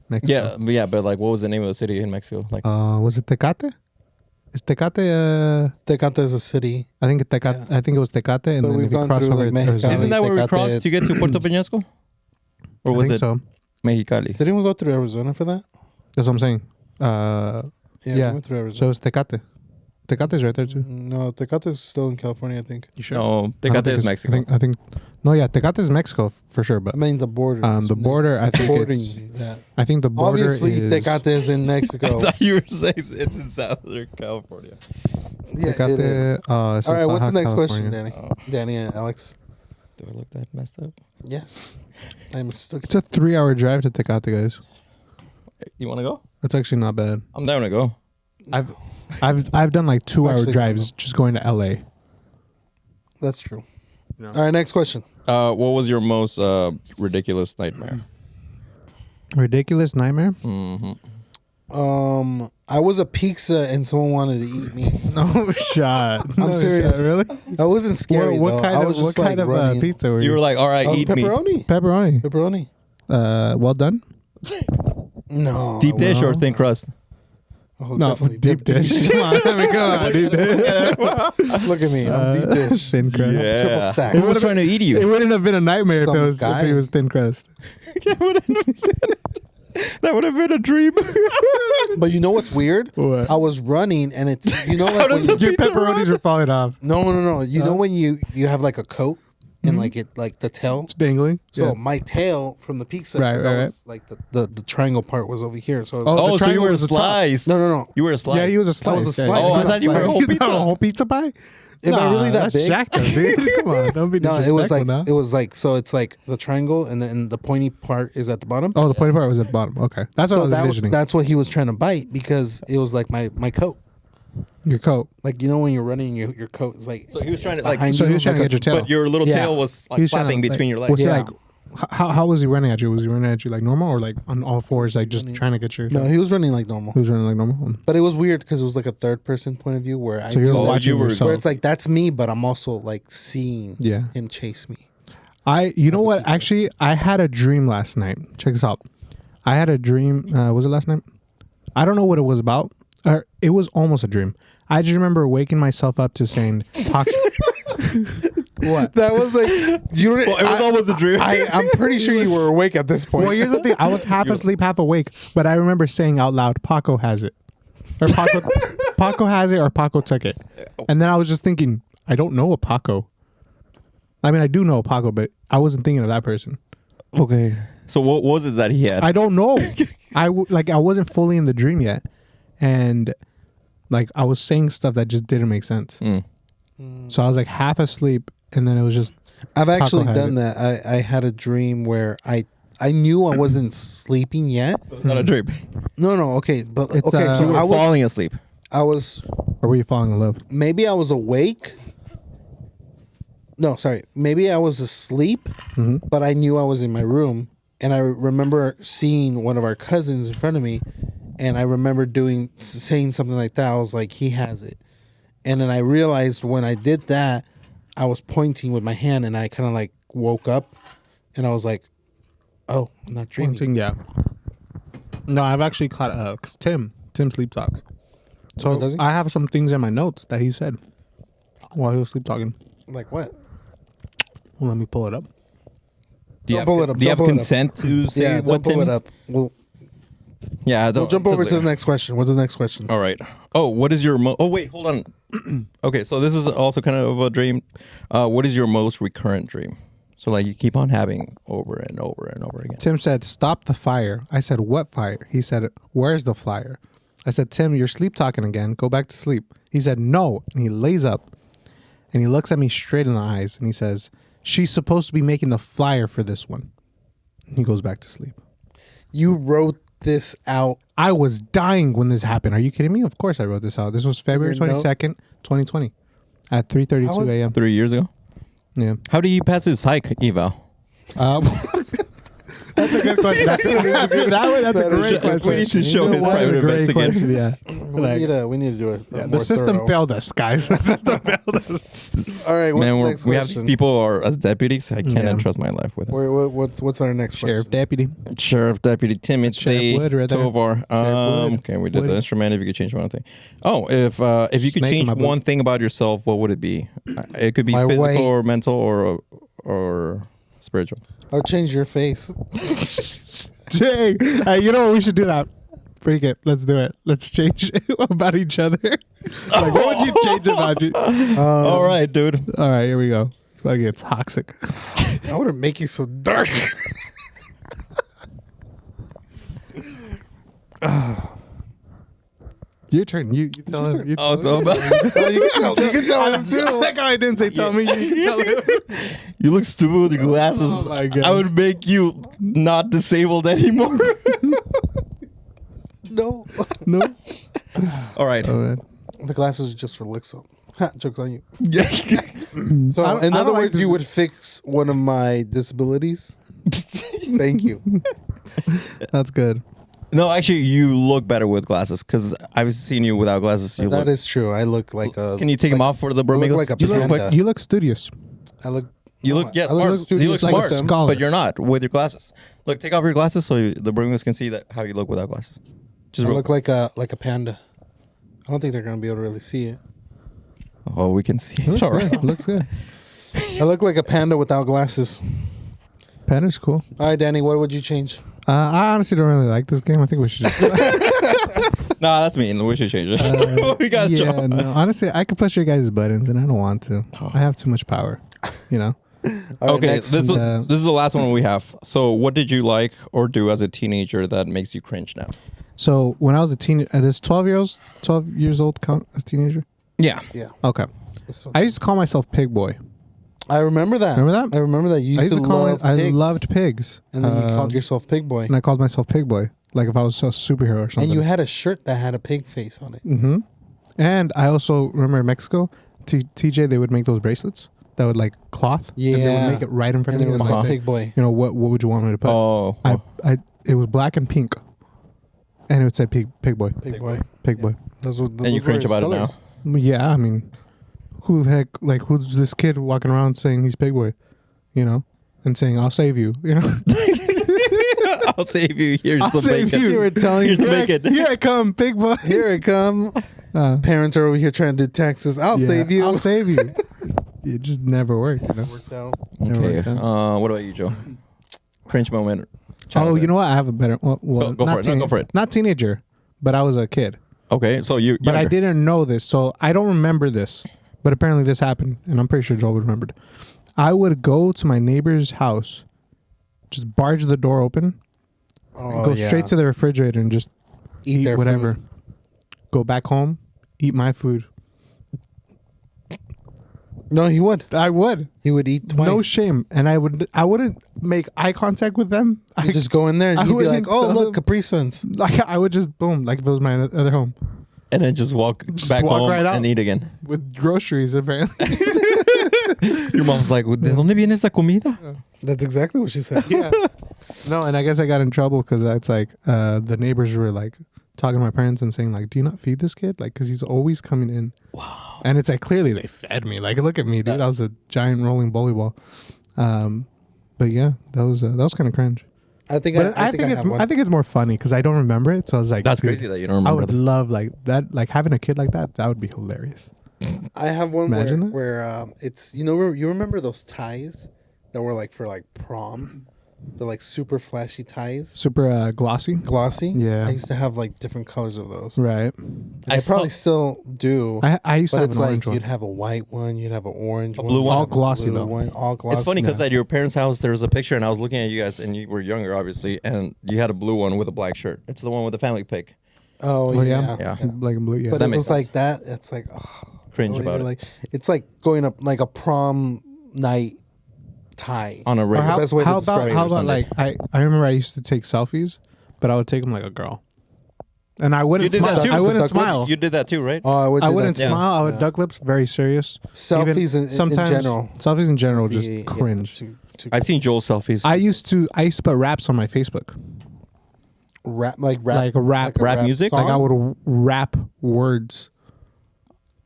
Mexico. but like what was the name of the city in Mexico? Like Was it Tecate? Is Tecate? Tecate is a city. I think Tecate. Yeah. I think it was Tecate, and But then we've if you gone cross through, over, like, it's Mexico. Arizona. isn't that where we Tecate. crossed to get to Puerto Peñasco? Or I was think it so. Mexicali? Didn't we go through Arizona for that? That's what I'm saying. Yeah, Yeah. we went through So Arizona. it's Tecate. Tecate's right there too. No, Tecate is still in California, I think. You sure? No, I don't Tecate think is it's- Mexico. I think. No, yeah, Tecate is Mexico for sure, but I mean, the border. the border. I think bordering it's, that. I think the border Obviously, is Tecate is in Mexico. I thought you were saying it's in Southern California. Yeah, it Tecate. is. It's All right, in what's the Baja next question, California. Danny? Oh. Danny and Alex. Do I look that messed up? Yes. I'm stuck. It's a 3-hour drive to Tecate, guys. You want to go? That's actually not bad. I'm down to go. I've done like 2-hour Actually, drives just going to LA. That's true. No. All right, next question. What was your most ridiculous nightmare? Ridiculous nightmare? Mm-hmm. I was a pizza and someone wanted to eat me. No shot. I'm serious. Shot, really? I wasn't scary What though. kind I of was just what kind of running. pizza were You were like, all right, I was eat me. pepperoni. pepperoni? Pepperoni. Well done. No. Deep I dish or No. thin crust? was No, definitely deep dish. Come on, I mean, come on, deep dish. Look at me. I'm deep dish. Thin crust. Triple stack. Who was trying to eat It you? wouldn't have been a nightmare if Some it was guy. if it was thin crust. That would have been a dream. But you know what's weird? What? I was running and it's like does when the you, Your pizza pepperonis were falling off. no. You know when you have like a coat and like it like the tail. It's dangling. So Yeah. my tail from the pizza, Right, 'cause right, I was like the triangle part was over here. So Oh, Oh, the so you triangle were a was the top. slice. no. You were a slice. Yeah, he was a slice. was a Yeah, slice. he Oh, I was thought you were a whole You pizza. thought a whole pizza pie? Am I really that that's big? jacked up, dude. Come on, don't be No, disrespectful it was like now. it was like so it's like the triangle and then the pointy part is at the bottom. Oh, the pointy part was at the bottom. Okay, that's what I was envisioning. that's what he was trying to bite because it was like my coat. Your coat. Like you know when you're running, your coat is like. So he was trying to behind like. So he was trying to like get your tail. But your little Yeah. tail was like He was trying flapping to, between your Was legs. he Yeah. like? How was he running at you? Was he running at you like normal or like on all fours, like just trying to get your? No, he was running like normal. He was running like normal. But it was weird because it was like a third person point of view where I So you're knew that- watching you were- yourself. where it's like that's me, but I'm also like seeing Yeah. him chase me. You know a what? pizza. Actually, I had a dream last night. Check this out. I had a dream. Was it last night? I don't know what it was about. Or it was almost a dream. I just remember waking myself up to saying, "What?" That was like you. Well, it was almost a dream. I'm pretty sure you were awake at this point. Well, here's the thing. I was half asleep, half awake, but I remember saying out loud, "Paco has it," or Paco has it, or Paco took it. And then I was just thinking, I don't know a Paco. I mean, I do know a Paco, but I wasn't thinking of that person. Okay. So what was it that he had? I don't know. I wasn't fully in the dream yet, and like I was saying stuff that just didn't make sense. Mm. So I was like half asleep, and then it was just I've actually had done it. that. I had a dream where I knew I wasn't sleeping yet. So it's not a dream. No, okay, but It's, okay. you So You were I was falling asleep. or were you falling in love? maybe I was awake. No, sorry. Maybe I was asleep, but I knew I was in my room, and I remember seeing one of our cousins in front of me, and I remember saying something like that. I was like, "He has it," and then I realized when I did that, I was pointing with my hand, and I kind of like woke up, and I was like, "Oh, I'm not dreaming." Pointing, yeah. No, I've actually caught because Tim sleep talks. So Oh, does he? I have some things in my notes that he said while he was sleep talking. Like what? Well, let me pull it up. Do you Don't pull it up. Do you Don't have pull it up. consent to say Yeah, what don't pull it Tim's- up. We'll Yeah, I don't. jump over just to the like- next question. What's the next question? All right. Oh, what is your oh wait, hold on. Okay, so this is also kind of a dream. What is your most recurrent dream? So like you keep on having over and over and over again. Tim said, "Stop the fire." I said, "What fire?" He said, "Where's the flyer?" I said, "Tim, you're sleep talking again. Go back to sleep." He said, "No." And he lays up and he looks at me straight in the eyes and he says, "She's supposed to be making the flyer for this one." And he goes back to sleep. You wrote this out. I was dying when this happened. Are you kidding me? Of course I wrote this out. This was February Your note? 22nd, 2020 at How 3:32 was- a.m. 3 years ago. Yeah. How do you pass his psych eval? That's a good question. After that one, that's a great question. We need to show You know his what? private Great investigation. question, yeah. We need to do a The more system thorough. failed us, guys. The system failed us. All right, what's Man, the next we have these question? people are as deputies. I can't Yeah. entrust my life with them. What's our next Sheriff question? Deputy. Sheriff Deputy Timothy Sheriff Wood right there. Tovar. Wood. Okay, we did Wood. the instrument. If you could change one thing. Oh, if you could Snake in change my boot. one thing about yourself, what would it be? It could be My physical weight. or mental or spiritual. I'll change your face. Dang. Hey, you know what? We should do that. Freak it. Let's do it. Let's change about each other. Like, what would you change about you? All right, dude. All right, here we go. It's going to get toxic. I want to make you so dark. Your turn. You tell him. You Oh, it's tell all him. about. You can tell him too. That guy didn't say tell me. You can tell him. You look stupid with your glasses. Oh my goodness. I would make you not disabled anymore. No. No. All right. Oh, man. The glasses are just for Lixo. Ha, joke's on you. Yeah. So, I in don't other like words, this- you would fix one of my disabilities. Thank you. That's good. No, actually, you look better with glasses because I've seen you without glasses. You That look. is true. I look like a. Can you take them off for the Burmingos? like a Just real quick. panda. You look studious. I look. You look, I yes, look smart. studious You look like a smart, scholar. but you're not with your glasses. Look, take off your glasses so the Burmingos can see that how you look without glasses. Just I real look like a panda. I don't think they're gonna be able to really see it. Oh, we can see it. All right. Good. Looks good. I look like a panda without glasses. Panda's cool. All right, Danny, what would you change? I honestly don't really like this game. I think we should just. Nah, that's mean. We should change it. We got yeah, John. no. Honestly, I could push your guys' buttons, and I don't want to. I have too much power. You know. All right, Okay, next. this is the last one we have. So, what did you like or do as a teenager that makes you cringe now? So when I was a teenager, this 12 years old count as teenager. Yeah. Yeah. Okay. I used to call myself Pig Boy. I remember that. Remember that? I remember that. You I used to call love I pigs. loved pigs. And then you called yourself Pig Boy. and I called myself Pig Boy, like if I was a superhero or something. And you had a shirt that had a pig face on it. Mm-hmm. And I also remember in Mexico, TJ, they would make those bracelets that would like cloth. And they Yeah. would make it right in front And of it you. was and like say, Pig Boy. you know, what would you want me to put? Oh. It was black and pink. And it would say Pig Boy. Pig Boy. Pig Boy. Those were, And you cringe about it now. Yeah, I mean, who the heck, like, who's this kid walking around saying he's Pig Boy, you know, and saying, I'll save you, you know? I'll save you. Here's I'll some save bacon. you. You were telling Here's the me. bacon. Here I come, Pig Boy. Here I come. Parents are over here trying to do taxes. I'll Yeah, save you. I'll save you. It just never worked, you know? Worked out. Okay. Never worked What about you, Joe? Cringe moment. Oh, you know what? I have a better, well, Go not for it. No, go for it. Not teenager, but I was a kid. Okay, so you. But I younger. didn't know this, so I don't remember this. But apparently this happened, and I'm pretty sure Joel would remember it. I would go to my neighbor's house, just barge the door open, Oh, go yeah. straight to the refrigerator and just eat their whatever. food. Go back home, eat my food. No, he would. I would. He would eat twice. No shame. And I wouldn't make eye contact with them. You just go in there and I you'd be like, wouldn't "Oh, tell look, them. Capri Suns." like I would just boom, like if it was my other home. And then just walk Just back walk home right out. and eat again. With groceries apparently. Your mom's like, ¿de dónde viene esa comida? That's exactly what she said. Yeah. No, and I guess I got in trouble because it's like the neighbors were like talking to my parents and saying like, "Do you not feed this kid? Like, because he's always coming in." Wow. And it's like clearly they fed me. Like, look at me, dude. I was a giant rolling bully ball. But yeah, that was kind of cringe. I think But I think it's have one. I think it's more funny because I don't remember it. So I was like, That's dude, crazy that you don't I remember would that. love like that, like having a kid like that. That would be hilarious. I have one Imagine that. where it's you remember those ties that were like for like prom, the like super flashy ties, Super glossy. glossy. Yeah. I used to have like different colors of those. Right. I probably still do. I used to but have it's an like orange one. you'd have a white one, you'd have an orange one, blue you'd one? have All a glossy, blue though. one, all glossy. It's funny because now. at your parents' house, there was a picture, and I was looking at you guys, and you were younger, obviously, and you had a blue one with a black shirt. It's the one with the family pic. Oh Oh yeah, Yeah. Like in blue. Yeah. But That it makes was sense. like that. It's like Cringe really, about it. like it's like going up like a prom night tie. On a Or regular. the best way to how describe about it how or about something. like I remember I used to take selfies, but I would take them like a girl. And I You wouldn't did that smile. too. I wouldn't Duck lips? smile. You did that too, right? Oh, I would. I do wouldn't that too. smile. I would Yeah. duck lips. Very serious. Selfies in sometimes general. Selfies in general just Yeah, cringe. too I've seen Joel's selfies. I used to put raps on my Facebook. rap, Like a rap music? song? Like I would rap words.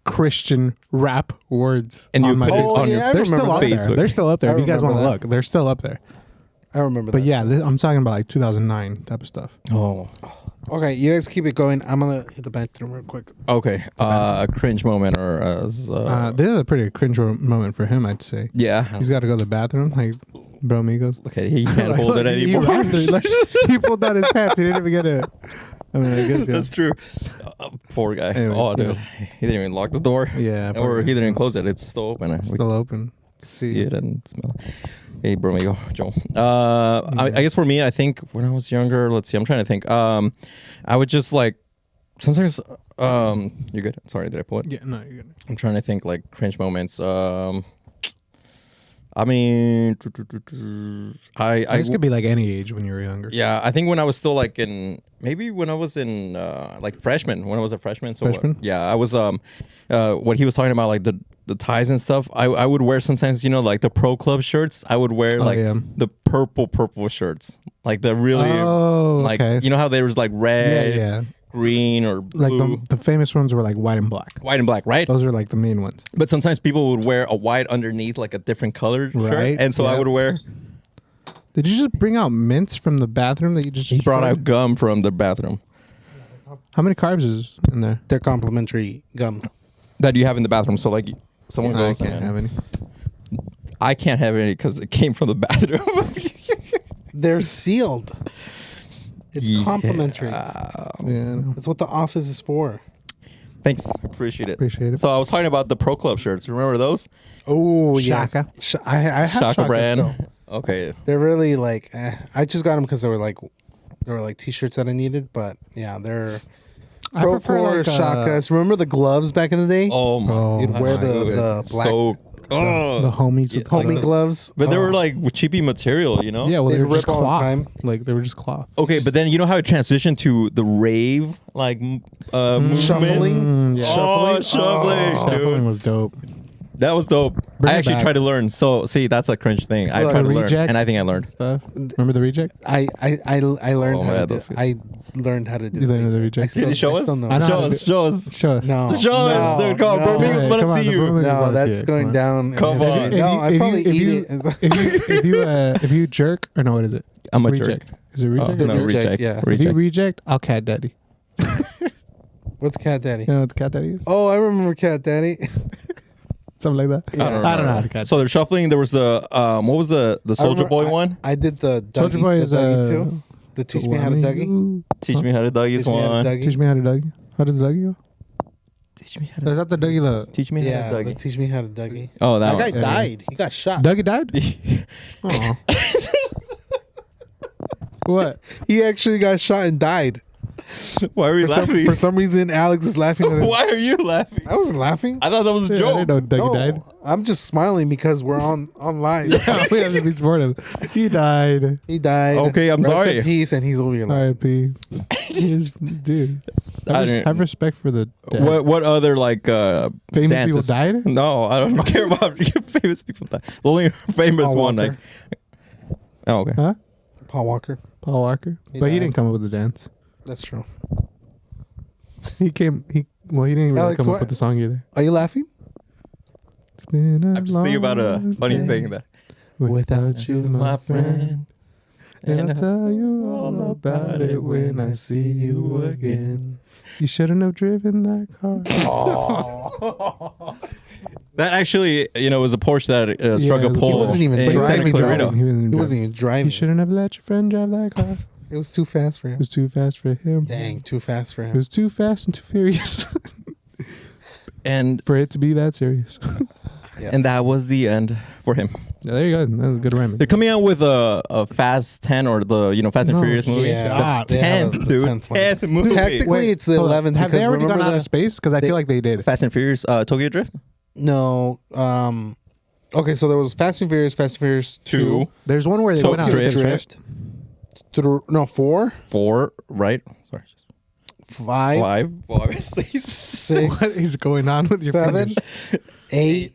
Christian rap words. And you on my put it Facebook. on your I They're still remember up that. there. Facebook. They're still up there. I If you guys want remember to that. look, they're still up there. I remember But that. yeah, I'm talking about like 2009 type of stuff. Oh, Okay, you guys keep it going. I'm gonna hit the bathroom real quick. okay. A cringe moment or This is a pretty cringe moment for him, I'd say. yeah. He's got to go to the bathroom, like bro amigos. Okay, he can't hold it He anymore. ran through- like, he pulled down his pants. He didn't even get it. I mean, I guess, yeah. That's true. Poor guy. Anyways, oh, dude, yeah. he didn't even lock the door. Yeah, poor or guy. he didn't even close it. It's still open. We Still open. see it and smell it. Hey, bro, amigo, Joel. I guess for me, I think when I was younger, let's see, I'm trying to think. I would just like sometimes. You're good. Sorry, did I pull it? Yeah, no, you're good. I'm trying to think like cringe moments. I mean, This could be like any age when you were younger. yeah, I think when I was still like maybe when I was in like freshman, when I was a freshman. So Freshman? yeah, I was what he was talking about, like the ties and stuff. I would wear sometimes, like the pro club shirts. I would wear like yeah. the purple shirts, like the really like okay. you know how there was like red, yeah. green, or Like blue, the famous ones were like white and black. white and black, right? Those are like the main ones. But sometimes people would wear a white underneath, like a different colored shirt, Right, and so I yeah. would wear. Did you just bring out mints from the bathroom that you just He brought out destroyed? gum from the bathroom How many carbs is in there? They're complimentary gum. that you have in the bathroom. So like someone I goes, can't and- have any. I can't have any because it came from the bathroom. They're sealed. It's Yeah. complimentary. Yeah, I know. That's what the office is for. Thanks, appreciate it. Appreciate it. So I was talking about the Pro Club shirts. Remember those? Oh yes, Shaka. I have Shaka Shaka brand. still. Okay. They're really like. I just got them because they were like t-shirts that I needed. But yeah, they're I Pro prefer Core like, Shakas. Remember the gloves back in the day? Oh my. Oh, You'd wear my the God. black So, the homies with homie the, gloves. but they Oh. were like cheapy material, you know? Yeah, well, They'd they were just rip all the cloth. time. Like they were just cloth. Okay, but then you know how it transitioned to the rave movement? Shuffling? Yeah. Oh, shuffling, Shuffling dude. was dope. That was dope. Bring I it actually back. tried to learn. So see, that's a cringe thing. I Look, tried to the learn, reject. and I think I learned. Stuff. Remember the reject? I learned Oh, how man, to do. that's good. I learned how to do. You learned how to reject. reject. I Did you show I us? still know. I know Show how to us, do- show us. Show us. No, Show us, no, dude. Come on, no. bro. Amigos Hey, want to come on, see the you. bro amigos No, wanna see that's it. going Come on. down. Come on. No, I probably eat it. If you jerk or no, what is it? I'm a Reject. jerk. Is it reject? Oh, no, Reject, reject. yeah. If you Reject. reject, I'll cat daddy. What's Cat Daddy? You know what the cat daddy is? Oh, I remember Cat Daddy. Something like that. Yeah. I don't know how to cat. So they're shuffling. There was the what was the Soldier Boy one? I did the Dougie, Soulja Boy the is Dougie too. The Teach Me How to Dougie. Teach me how to Dougie's Teach Me How to one. Dougie. Teach me how to Dougie. How does Dougie go? Teach me how Is that the Dougie the Teach me how Yeah, to the Dougie. Teach Me How to Dougie. Oh, That that guy one. died. He got shot. Dougie died? Oh. What? He actually got shot and died. Why are you laughing? For some reason, Alex is laughing. At Why are you laughing? I wasn't laughing. I thought that was a Yeah, I joke. didn't know Dougie No, died. I'm just smiling because we're on live. We have to be supportive. He died. He died. Okay, I'm Rest sorry. in peace, and he's over your life. R.I.p. Dude. I didn't- Have respect for the dead. What other like Famous dances? people died? No, I don't care about famous people. The only famous Paul one. Walker. Like, oh, okay. Huh? Paul Walker. Paul Walker? He But he died. didn't come up with the dance. That's true. He didn't really Alex, come what- up with the song either. Are you laughing? It's been a I'm just thinking about a long funny day thing that without you, my friend. And I'll tell you all about it when I see you again. You shouldn't have driven that car. That actually, was a Porsche that struck Yeah, a he pole. wasn't even in Santa driving, Clarita. though. He wasn't even driving. You shouldn't have let your friend drive that car. It was too fast for It him. was too fast for him. Dang, too fast for It him. was too fast and too furious And for it to be that serious. and that was the end for him. Yeah, there you go. That was a good rhyme. They're coming out with a Fast 10 or the Fast and No, Furious movie. yeah. The They have 10th, the dude. 10th one. 10th movie. Technically, it's the Hold on. 11th. Have they because already gone remember out of space? Because I feel like they did. Fast and Furious Tokyo Drift? No. Okay, so there was Fast and Furious 2. There's one where they Tokyo went out of Drift. space. Drift. 4. 4, right? Sorry. 5, Five, obviously. 6, What is going on with your 7, fingers? 8,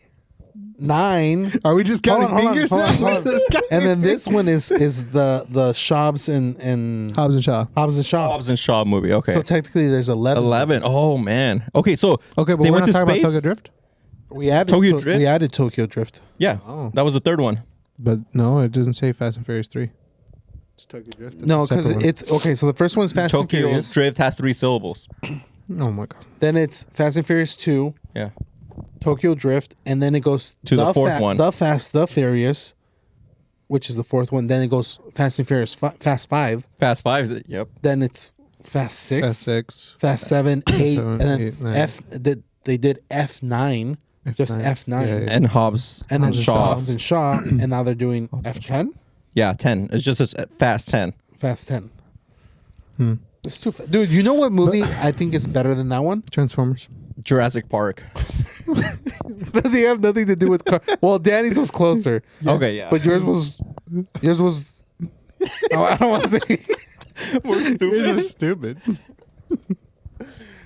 9. Are we just Hold on, counting hold on, fingers? hold on, now? hold on. And then this one is the Shobbs and Hobbs and Shaw. Hobbs and Shaw. Hobbs and Shaw movie. Okay. So technically, there's 11. 11. Oh man. Okay, so Okay, but they we're went not to talking space. about Tokyo Drift. We added Tokyo Drift? We added Tokyo Drift. Yeah, Oh. that was the third one. But no, it doesn't say Fast and Furious 3. It's Tokyo Drift. No, because it's okay. So the first one's Fast and Tokyo Furious. Drift has 3 syllables. Oh my god. Then it's Fast and Furious 2, Yeah. Tokyo Drift, and then it goes To the fourth one. The Fast, the Furious, which is the fourth one. Then it goes Fast and Furious, Fast 5. Fast 5. Yep. Then it's Fast 6, Fast 6. Fast 7, 8, Seven, and then 8, 9. They did F9, just F9. F9, Yeah, yeah. And Hobbs and then Shaw. Hobbs and Shaw, and now they're doing F10, Yeah, 10. It's just a Fast 10. Fast 10. It's too dude. You know what movie I think is better than that one? Transformers. Jurassic Park. They have nothing to do with car. Well, Danny's was closer, Okay, yeah. but yours was. Oh, I don't want to say. You're stupid.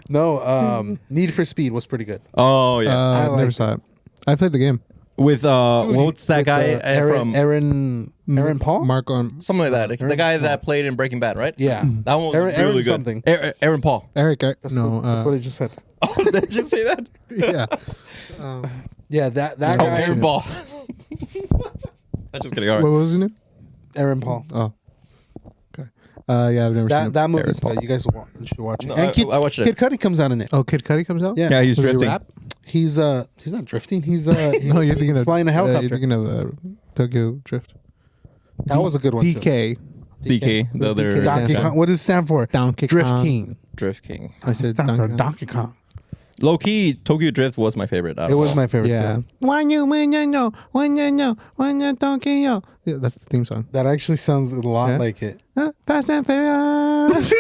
No, Need for Speed was pretty good. Oh yeah. I Never liked saw it. I played the game. With what's that With, guy Aaron, from Aaron Paul? Mark on something like that? The guy that played in Breaking Bad, right? Yeah, That one was Aaron- really Aaron good. something. Aaron Paul. Eric. that's no, that's what I just said. Oh, did you say that? yeah. Yeah, that Oh, guy, Aaron Paul. I'm just kidding. All What right. was his name? Aaron Paul. Oh. Okay. Yeah, I've never seen it. That movie's Aaron Paul. good. You guys should watch it. No, And I watched it. Kid Cudi comes out in it. Oh, Kid Cudi comes out? Yeah, Yeah, he's Does he drifting. rap? he's not drifting. He's No, you're thinking he's of flying a helicopter. You're thinking of Tokyo Drift. That was a good one. Too. DK. DK, the other DK. Donkey Yeah. Kong. What does it stand for? Donkey Drift Kong. King. Drift King. I It said stands for Donkey Kong. Donkey Kong. Low key, Tokyo Drift was my favorite. It was my favorite Yeah. too. When you Tokyo. Yeah, that's the theme song. That actually sounds a lot Yeah. like it. Fast and Furious.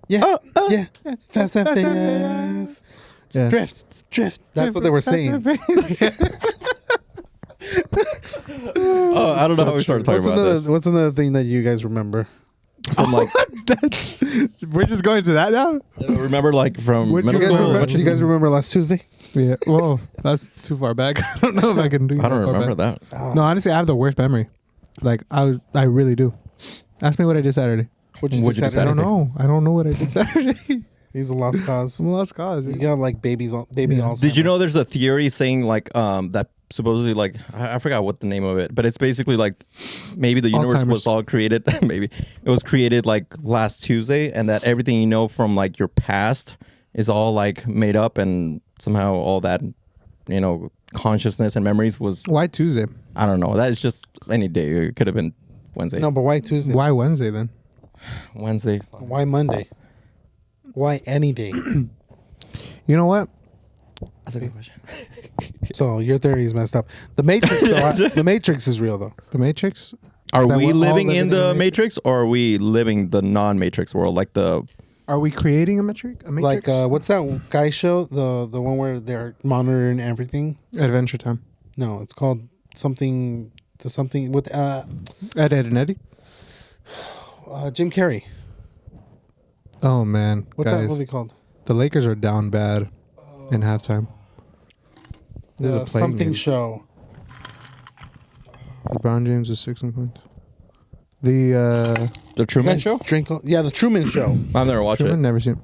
Yeah, yeah. Fast and Fast and Furious. Yeah. Drift. That's what they were saying. Oh, I don't know how we started talking about this. What's another thing that you guys remember? From like, That's. We're just going to that now. remember like from Would you middle You guys, school. remember, what you guys remember last Tuesday? Yeah. Whoa, that's too far back. I don't know if I can do. I don't that far remember back. that. No, honestly, I have the worst memory. Like I really do. Ask me what I did Saturday. What'd you What'd do you do I Saturday? don't know. I don't know what I did Saturday. He's a lost cause. I'm a lost cause. You got like baby Alzheimer's. Did you know there's a theory saying like that supposedly like I forgot what the name of it, but it's basically like maybe the universe Alzheimer's. was all created maybe it was created like last Tuesday, and that everything you know from like your past is all like made up, and somehow all that consciousness and memories was Why Tuesday? I don't know. That is just any day. It could have been Wednesday. No, but why Tuesday? Why Wednesday then? Wednesday. Why Monday? Why any day? You know what? That's a good question. So your theory is messed up. The Matrix, the Matrix is real though. The Matrix. Are That we we're all living living in in the the Matrix, or are we living the non-Matrix world? Like the Are we creating a Matrix? Like what's that guy show? The one where they're monitoring everything. Adventure Time. No, it's called something with Ed and Eddie. Jim Carrey. Oh man, What's that guys, movie called? the Lakers are down bad in halftime. This is a playing Something game. show. LeBron James is 16 points. The Truman Show. Yeah, the Truman Show. I've never watched Truman, it. never seen it.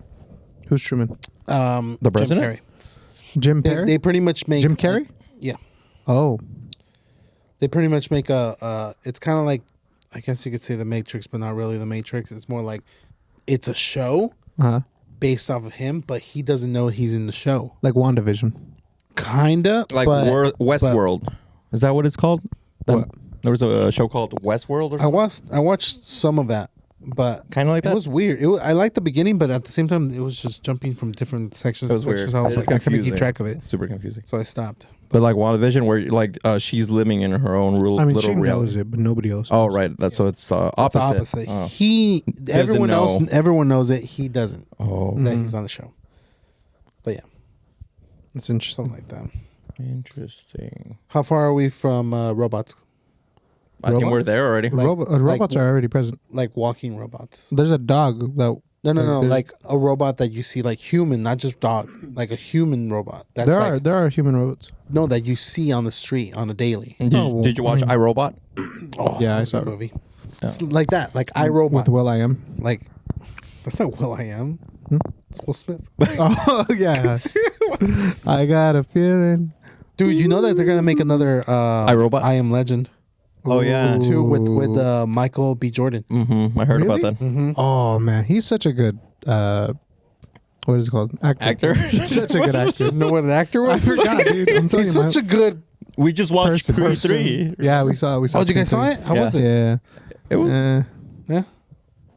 Who's Truman? The president? Jim They, Perry. they pretty much make Jim Carrey. Yeah, Oh, they pretty much make a. It's kind of like, I guess you could say the Matrix, but not really the Matrix. It's more like, it's a show based off of him, but he doesn't know he's in the show. like WandaVision. Kinda, Like but Westworld. Is that what it's called? What? There was a show called Westworld or I something? watched some of that, but Kind of like it that? was weird. I liked the beginning, but at the same time, it was just jumping from different sections. It was to sections. weird. I was It's like, I couldn't keep confusing. track of it, Super confusing. so I stopped. But like WandaVision, where like she's living in her own I mean, little she reality. knows it, but nobody else. Oh knows. right, that's so it's The opposite. opposite. Oh. Everyone know. else, everyone knows it. He doesn't. Oh, That he's on the show. But yeah, It's interesting. something like that. interesting. How far are we from robots? I think we're Robots? there already. Like- Robots are already present. Like walking robots. There's a dog that No, There's- like a robot that you see, like human, not just dog, like a human robot. That's there are human robots. no, that you see on the street on a daily. Did, well, did you watch I mean- iRobot? Oh, Yeah, I that's a saw good it. movie. It's like that, like iRobot. With Will I Am. Like that's not Will I Am. It's Will Smith. Oh yeah. I got a feeling. Dude, you know that they're gonna make another iRobot? I Am Legend Oh yeah. too with Michael B. Jordan. Mm-hmm. I heard about Really? that. Oh man, he's such a good what is it called? Actor. Such a good actor. You know what an actor was? I forgot, dude. I'm telling He's you, such a good. We just watched Person. Creed 3. Yeah, we saw. Oh, you guys saw it? How Yeah. was it? Yeah. It was Yeah.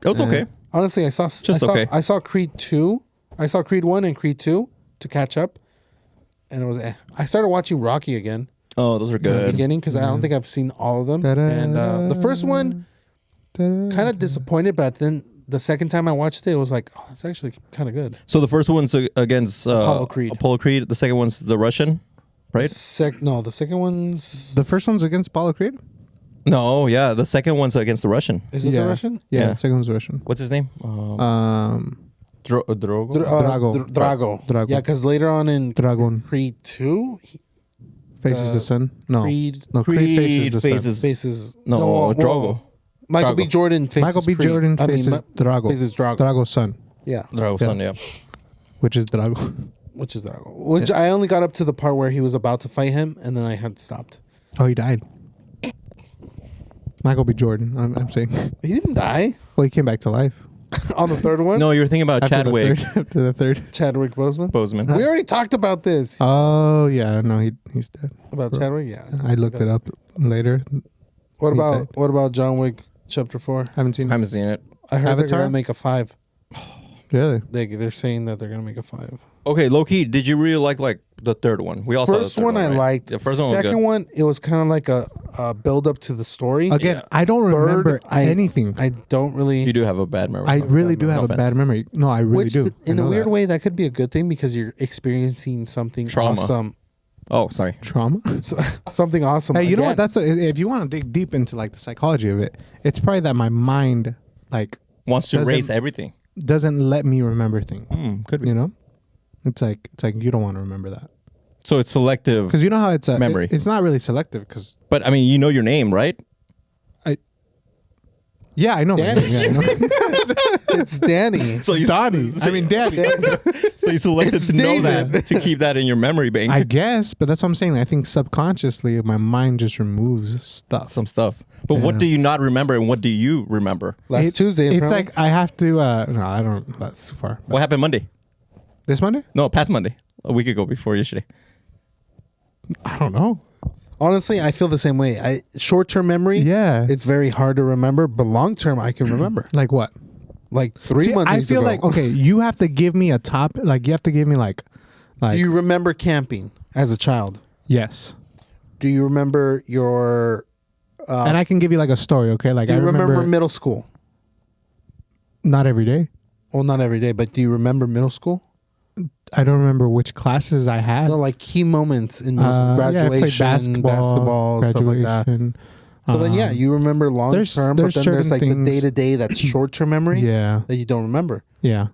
it was okay. Honestly, I saw okay. I saw Creed 2. I saw Creed 1 and Creed 2 to catch up. And it was I started watching Rocky again Oh, those are in the good. beginning because I don't think I've seen all of them. Da-da. And the first one kind of disappointed, but then the second time I watched it, it was like, oh, that's actually kind of good. So the first one's against Apollo Creed. Apollo Creed. The second one's the Russian, right? The second one's The first one's against Apollo Creed. No, yeah. The second one's against the Russian. is it Yeah. the Russian? Yeah, Yeah. the second one's Russian. What's his name? Drogo. Drago. Drago. Drago. Yeah, because later on in Dragon Creed 2, faces the sun. No, Creed no, Creed faces the sun. faces faces Drogo. Michael B. Drago. Jordan faces Michael B. Creed. Jordan faces Drago. faces Drago. Drago's son, Yeah, Drago's son, yeah. which is Drago. which is Drago. Which I only got up to the part where he was about to fight him, and then I had stopped. Oh, he died. Michael B. Jordan. I'm saying. He didn't die Well, he came back to life. on the third one. No, you're thinking about After the Chadwick third- After the third. Chadwick Boseman. Boseman. We already talked about this. Oh yeah, no, he's dead. About Chadwick, yeah. I looked it up later. What He about died. what about John Wick Chapter 4? Haven't seen. I haven't seen it. I heard they're Avatar? gonna make a 5. Really? They're saying that they're gonna make a 5. Okay, low key, did you really like the third one? We all saw the First third one I right? liked. The first one was Second good. one, it was kind of like a build up to the story. Again, Yeah. I don't Third, remember I- anything. I don't really. You do have a bad memory. I really do No have a offense. bad memory. No, I really Which, do. in I a know weird that. way, that could be a good thing because you're experiencing something Trauma. awesome. Oh, sorry. Trauma. Something awesome. Hey, you know what? again. That's if you want to dig deep into like the psychology of it, it's probably that my mind like Wants to Doesn't- erase everything. doesn't let me remember things. Could be. You know, it's like you don't want to remember that So it's selective. because you know how it's a Memory. it's not really selective because But I mean, you know your name, right? yeah, I know. my Danny. name, yeah, I know. It's Danny. So you Donnie. I mean, Danny. So you selected It's to know David. that to keep that in your memory bank. I guess, but that's what I'm saying. I think subconsciously my mind just removes stuff. Some stuff. But what Yeah. do you not remember, and what do you remember? Last Tuesday. It's apparently. like I have to. No, I don't. That's too far. What happened Monday? This Monday? No, past Monday. A week ago, before yesterday. I don't know. honestly, I feel the same way. Short term memory. Yeah. It's very hard to remember, but long term, I can remember. Like what? Like 3 months. I feel ago. like okay, you have to give me a top. Like you have to give me like. Do you remember camping as a child? Yes. Do you remember your? And I can give you like a story. Okay, like Do I you remember remember middle school? not every day. Well, not every day, but do you remember middle school? I don't remember which classes I had. No, like key moments in middle school. Yeah, I Graduation, played basketball, stuff like that. graduation. So then, yeah, you remember long there's- term, but there's then there's certain like things- the day to day that's short term memory Yeah, that you don't remember. yeah.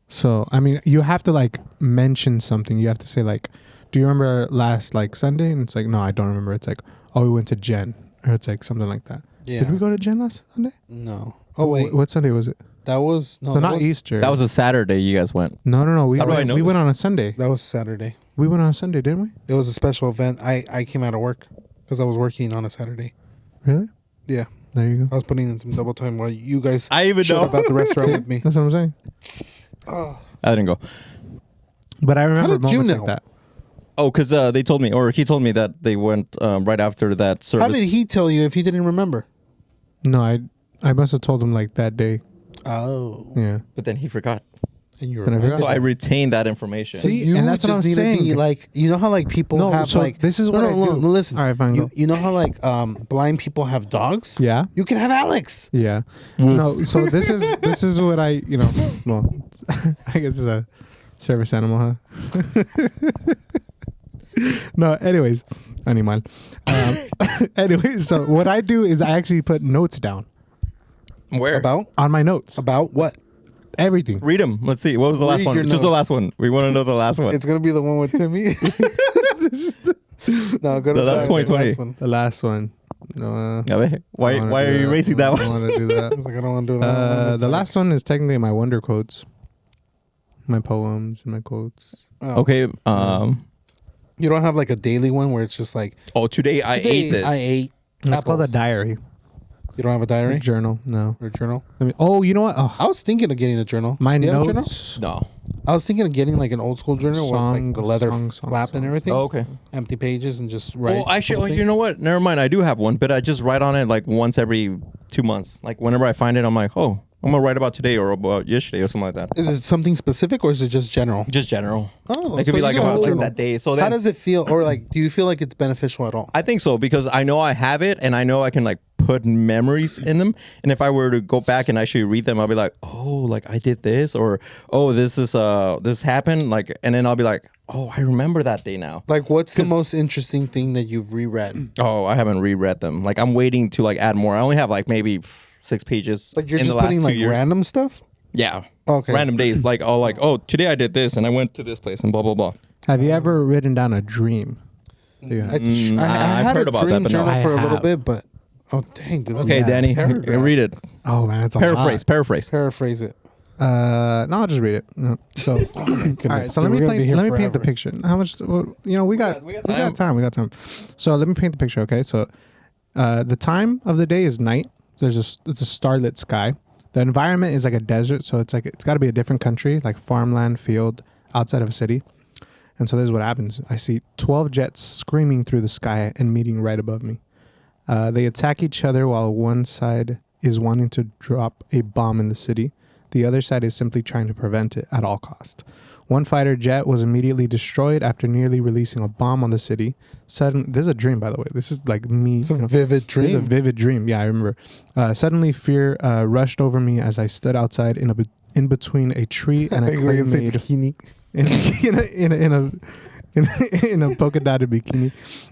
So I mean, you have to like mention something. You have to say like, "Do you remember last like Sunday?" And it's like, "No, I don't remember." It's like, "Oh, we went to Jen," or it's like something like that. Yeah. Did we go to Jen last Sunday? No. Oh wait, What Sunday was it? that was no. So that not was, Easter. That was a Saturday you guys went. no. We How do I know we this? went on a Sunday. That was Saturday. We went on a Sunday, didn't we? It was a special event. I came out of work because I was working on a Saturday. Really? Yeah, There you I go. was putting in some double time while you guys I even showed know. about the restaurant with me. That's what I'm saying. I didn't go. But I remember did you moments know? like that. Oh, because they told me, or he told me that they went right after that service. How did he tell you if he didn't remember? No, I must have told him like that day. Oh, Yeah. But then he forgot. and you Then I remember. forgot. So I retained that information. So See, you and that's what just I'm need to be saying. like, you know how like people No, have so like this is what I do. no, listen. All right, fine, You, go. you know how like blind people have dogs? Yeah. You can have Alex. Yeah. No, so this is what I, well, I guess it's a service animal, huh? No, anyways, animal. Anyways, so what I do is I actually put notes down Where? About on my notes. what? everything. Read them. Let's see. What was the last Read one? your Just the notes. last one. We want to know the last one. It's gonna be the one with Timmy. No, go to No, that's the 2020. last one. The last one. No. A ver, why are you erasing that I one? don't want to do that. It's like I don't want to do that. The last one is technically my wonder quotes, my poems and my quotes. Okay. You don't have like a daily one where it's just like Oh, today I ate this. I ate. It's called a apples. diary. You don't have a diary A journal. No. or a journal? Oh, you know what? Oh, I was thinking of getting a journal. my Do you have a journal? notes. No. I was thinking of getting like an old school journal with like the leather flap and everything. Oh, okay. Empty pages and just write. Well, actually, little you know things. what? Never mind. I do have one, but I just write on it like once every 2 months. Like whenever I find it, I'm like, oh, I'm gonna write about today or about yesterday or something like that. Is it something specific or is it just general? Just general. Oh, It could so be you like got a about like journal. that day. So How then does it feel? Or like, do you feel like it's beneficial at all? I think so because I know I have it and I know I can like put memories in them. And if I were to go back and actually read them, I'll be like, oh, like I did this, or oh, this happened, like, and then I'll be like, oh, I remember that day now. Like, what's the most interesting thing that you've reread? Oh, I haven't reread them. Like I'm waiting to like add more. I only have like maybe 6 pages. Like you're in just the last putting 2 like years. random stuff. Yeah. Okay. Random days, like oh, today I did this and I went to this place and blah blah blah. Have you ever written down a dream? Do you have? I I've had heard a about that, dream but no. journal I for a little have. bit, but oh dang, dude. Okay, Yeah. Danny, Paragraph. read it. Oh man, it's a Paraphrase. Paraphrase it. lot. No, I'll just read it. No. So, all right. So let me paint the picture. How much? Well, we got time. We got time. So let me paint the picture. Okay. So, the time of the day is night. It's a starlit sky. The environment is like a desert, so it's got to be a different country, like farmland, field, outside of a city. And so this is what happens. I see 12 jets screaming through the sky and meeting right above me. They attack each other while one side is wanting to drop a bomb in the city. The other side is simply trying to prevent it at all cost. One fighter jet was immediately destroyed after nearly releasing a bomb on the city. Suddenly, this is a dream, by the way. This is like me. It's a vivid dream. This is a vivid dream. Yeah, I remember. Suddenly, fear rushed over me as I stood outside in between a tree and a clay made bikini. in a polka dotted bikini,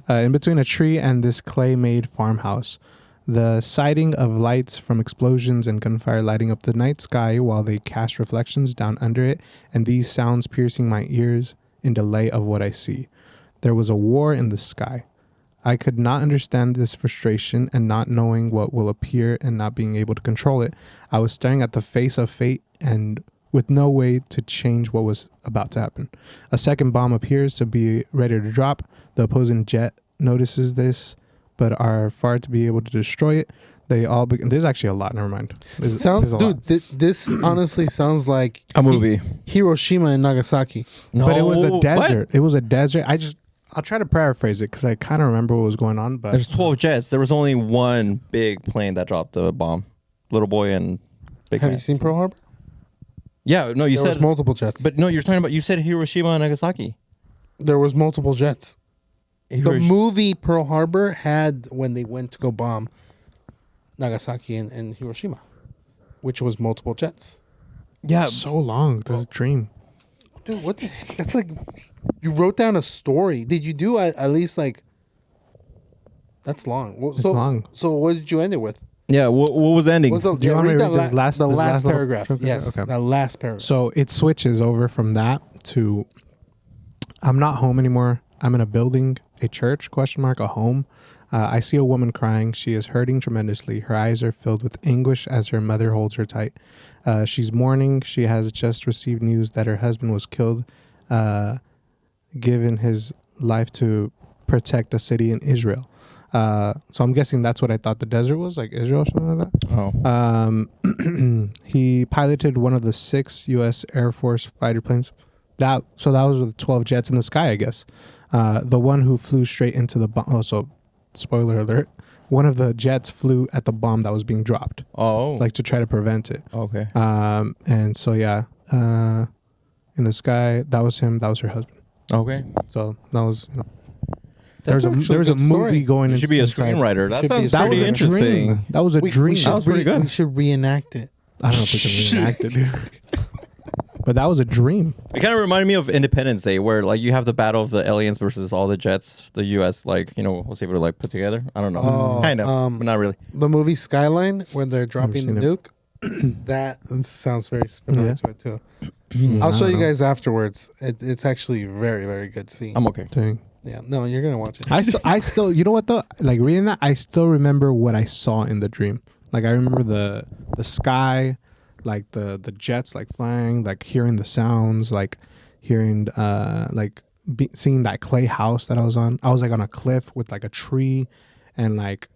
in between a tree and this clay made farmhouse. The sighting of lights from explosions and gunfire lighting up the night sky while they cast reflections down under it, and these sounds piercing my ears in delay of what I see. There was a war in the sky. I could not understand this frustration and not knowing what will appear and not being able to control it. I was staring at the face of fate and with no way to change what was about to happen. A second bomb appears to be ready to drop. The opposing jet notices this, but are far to be able to destroy it. They all there's actually a lot. Never mind. There's a lot. This honestly sounds like A movie. Hiroshima and Nagasaki. No, But it was a what? desert. It was a desert. I'll try to paraphrase it because I kind of remember what was going on. But There's 12 jets. There was only one big plane that dropped a bomb. Little boy and big Have man. you seen Pearl Harbor? Yeah, no, you There was said multiple jets. But no, you're talking about, you said Hiroshima and Nagasaki. There was multiple jets. The Hirosh- movie Pearl Harbor had when they went to go bomb Nagasaki and Hiroshima, which was multiple jets. Yeah, so long. There's a dream. Dude, what the heck? That's like you wrote down a story. Did you do at least like? That's long. Well, It's long. So what did you end it with? yeah. What was the ending? What's the, Do you want me read to that read this last- the this last last little paragraph? chunk of it? Yes, Okay. that last paragraph. So it switches over from that to I'm not home anymore. I'm in a building, a church, a home. I see a woman crying. She is hurting tremendously. Her eyes are filled with anguish as her mother holds her tight. She's mourning. She has just received news that her husband was killed, given his life to protect a city in Israel. So I'm guessing that's what I thought the desert was, like Israel or something like that. Oh. He piloted one of the 6 U.S. Air Force fighter planes. That was with 12 jets in the sky, I guess. The one who flew straight into the bomb. Oh, so spoiler alert. One of the jets flew at the bomb that was being dropped, Oh. like to try to prevent it. Okay. And so, yeah, in the sky, that was him. That was her husband. Okay. So that was, That's there actually was a a good movie story. going You in. should be a inside. screenwriter. That Should be sounds a That pretty was a interesting. dream. That was a dream. That was pretty good. We should reenact it. I don't know if we can reenact it, dude. But that was a dream. It kind of reminded me of Independence Day, where like you have the battle of the aliens versus all the jets. The U.S. was able to like put together. I don't know, Oh, kind of, but not really. The movie Skyline when they're dropping the seen it. nuke. That sounds very familiar Yeah. to it too. Mm, I'll I show don't you know. guys afterwards. It's actually very, very good to see. I'm okay. Dang. Yeah, no, you're gonna watch it. I still, you know what though? Like reading that, I still remember what I saw in the dream. Like I remember the sky, like the jets like flying, like hearing the sounds, like hearing seeing that clay house that I was on. I was like on a cliff with like a tree, and like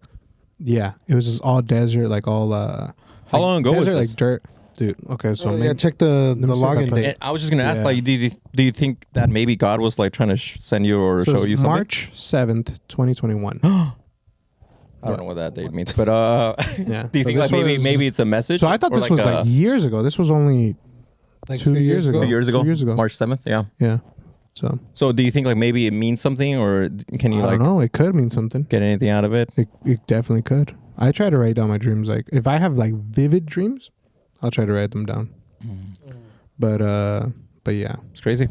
yeah, it was just all desert, like all How long ago was desert, this? like dirt, dude. Okay, so Oh, yeah, maybe, check the me see if I login put- date. And I was just gonna ask, Yeah. like, do you think that maybe God was like trying to send you or so show it's you something? March 7th, 2021. I don't know what that date means, but Yeah. do you So think like this was- maybe it's a message? So I thought or this was like years ago. This was only Like 2 years ago. 2 years ago, 2 years ago. March 7th. Yeah. Yeah. So So do you think like maybe it means something, or can you I like don't know. It could mean something. get anything out of it? It definitely could. I try to write down my dreams. Like if I have like vivid dreams, I'll try to write them down. But yeah, It's crazy.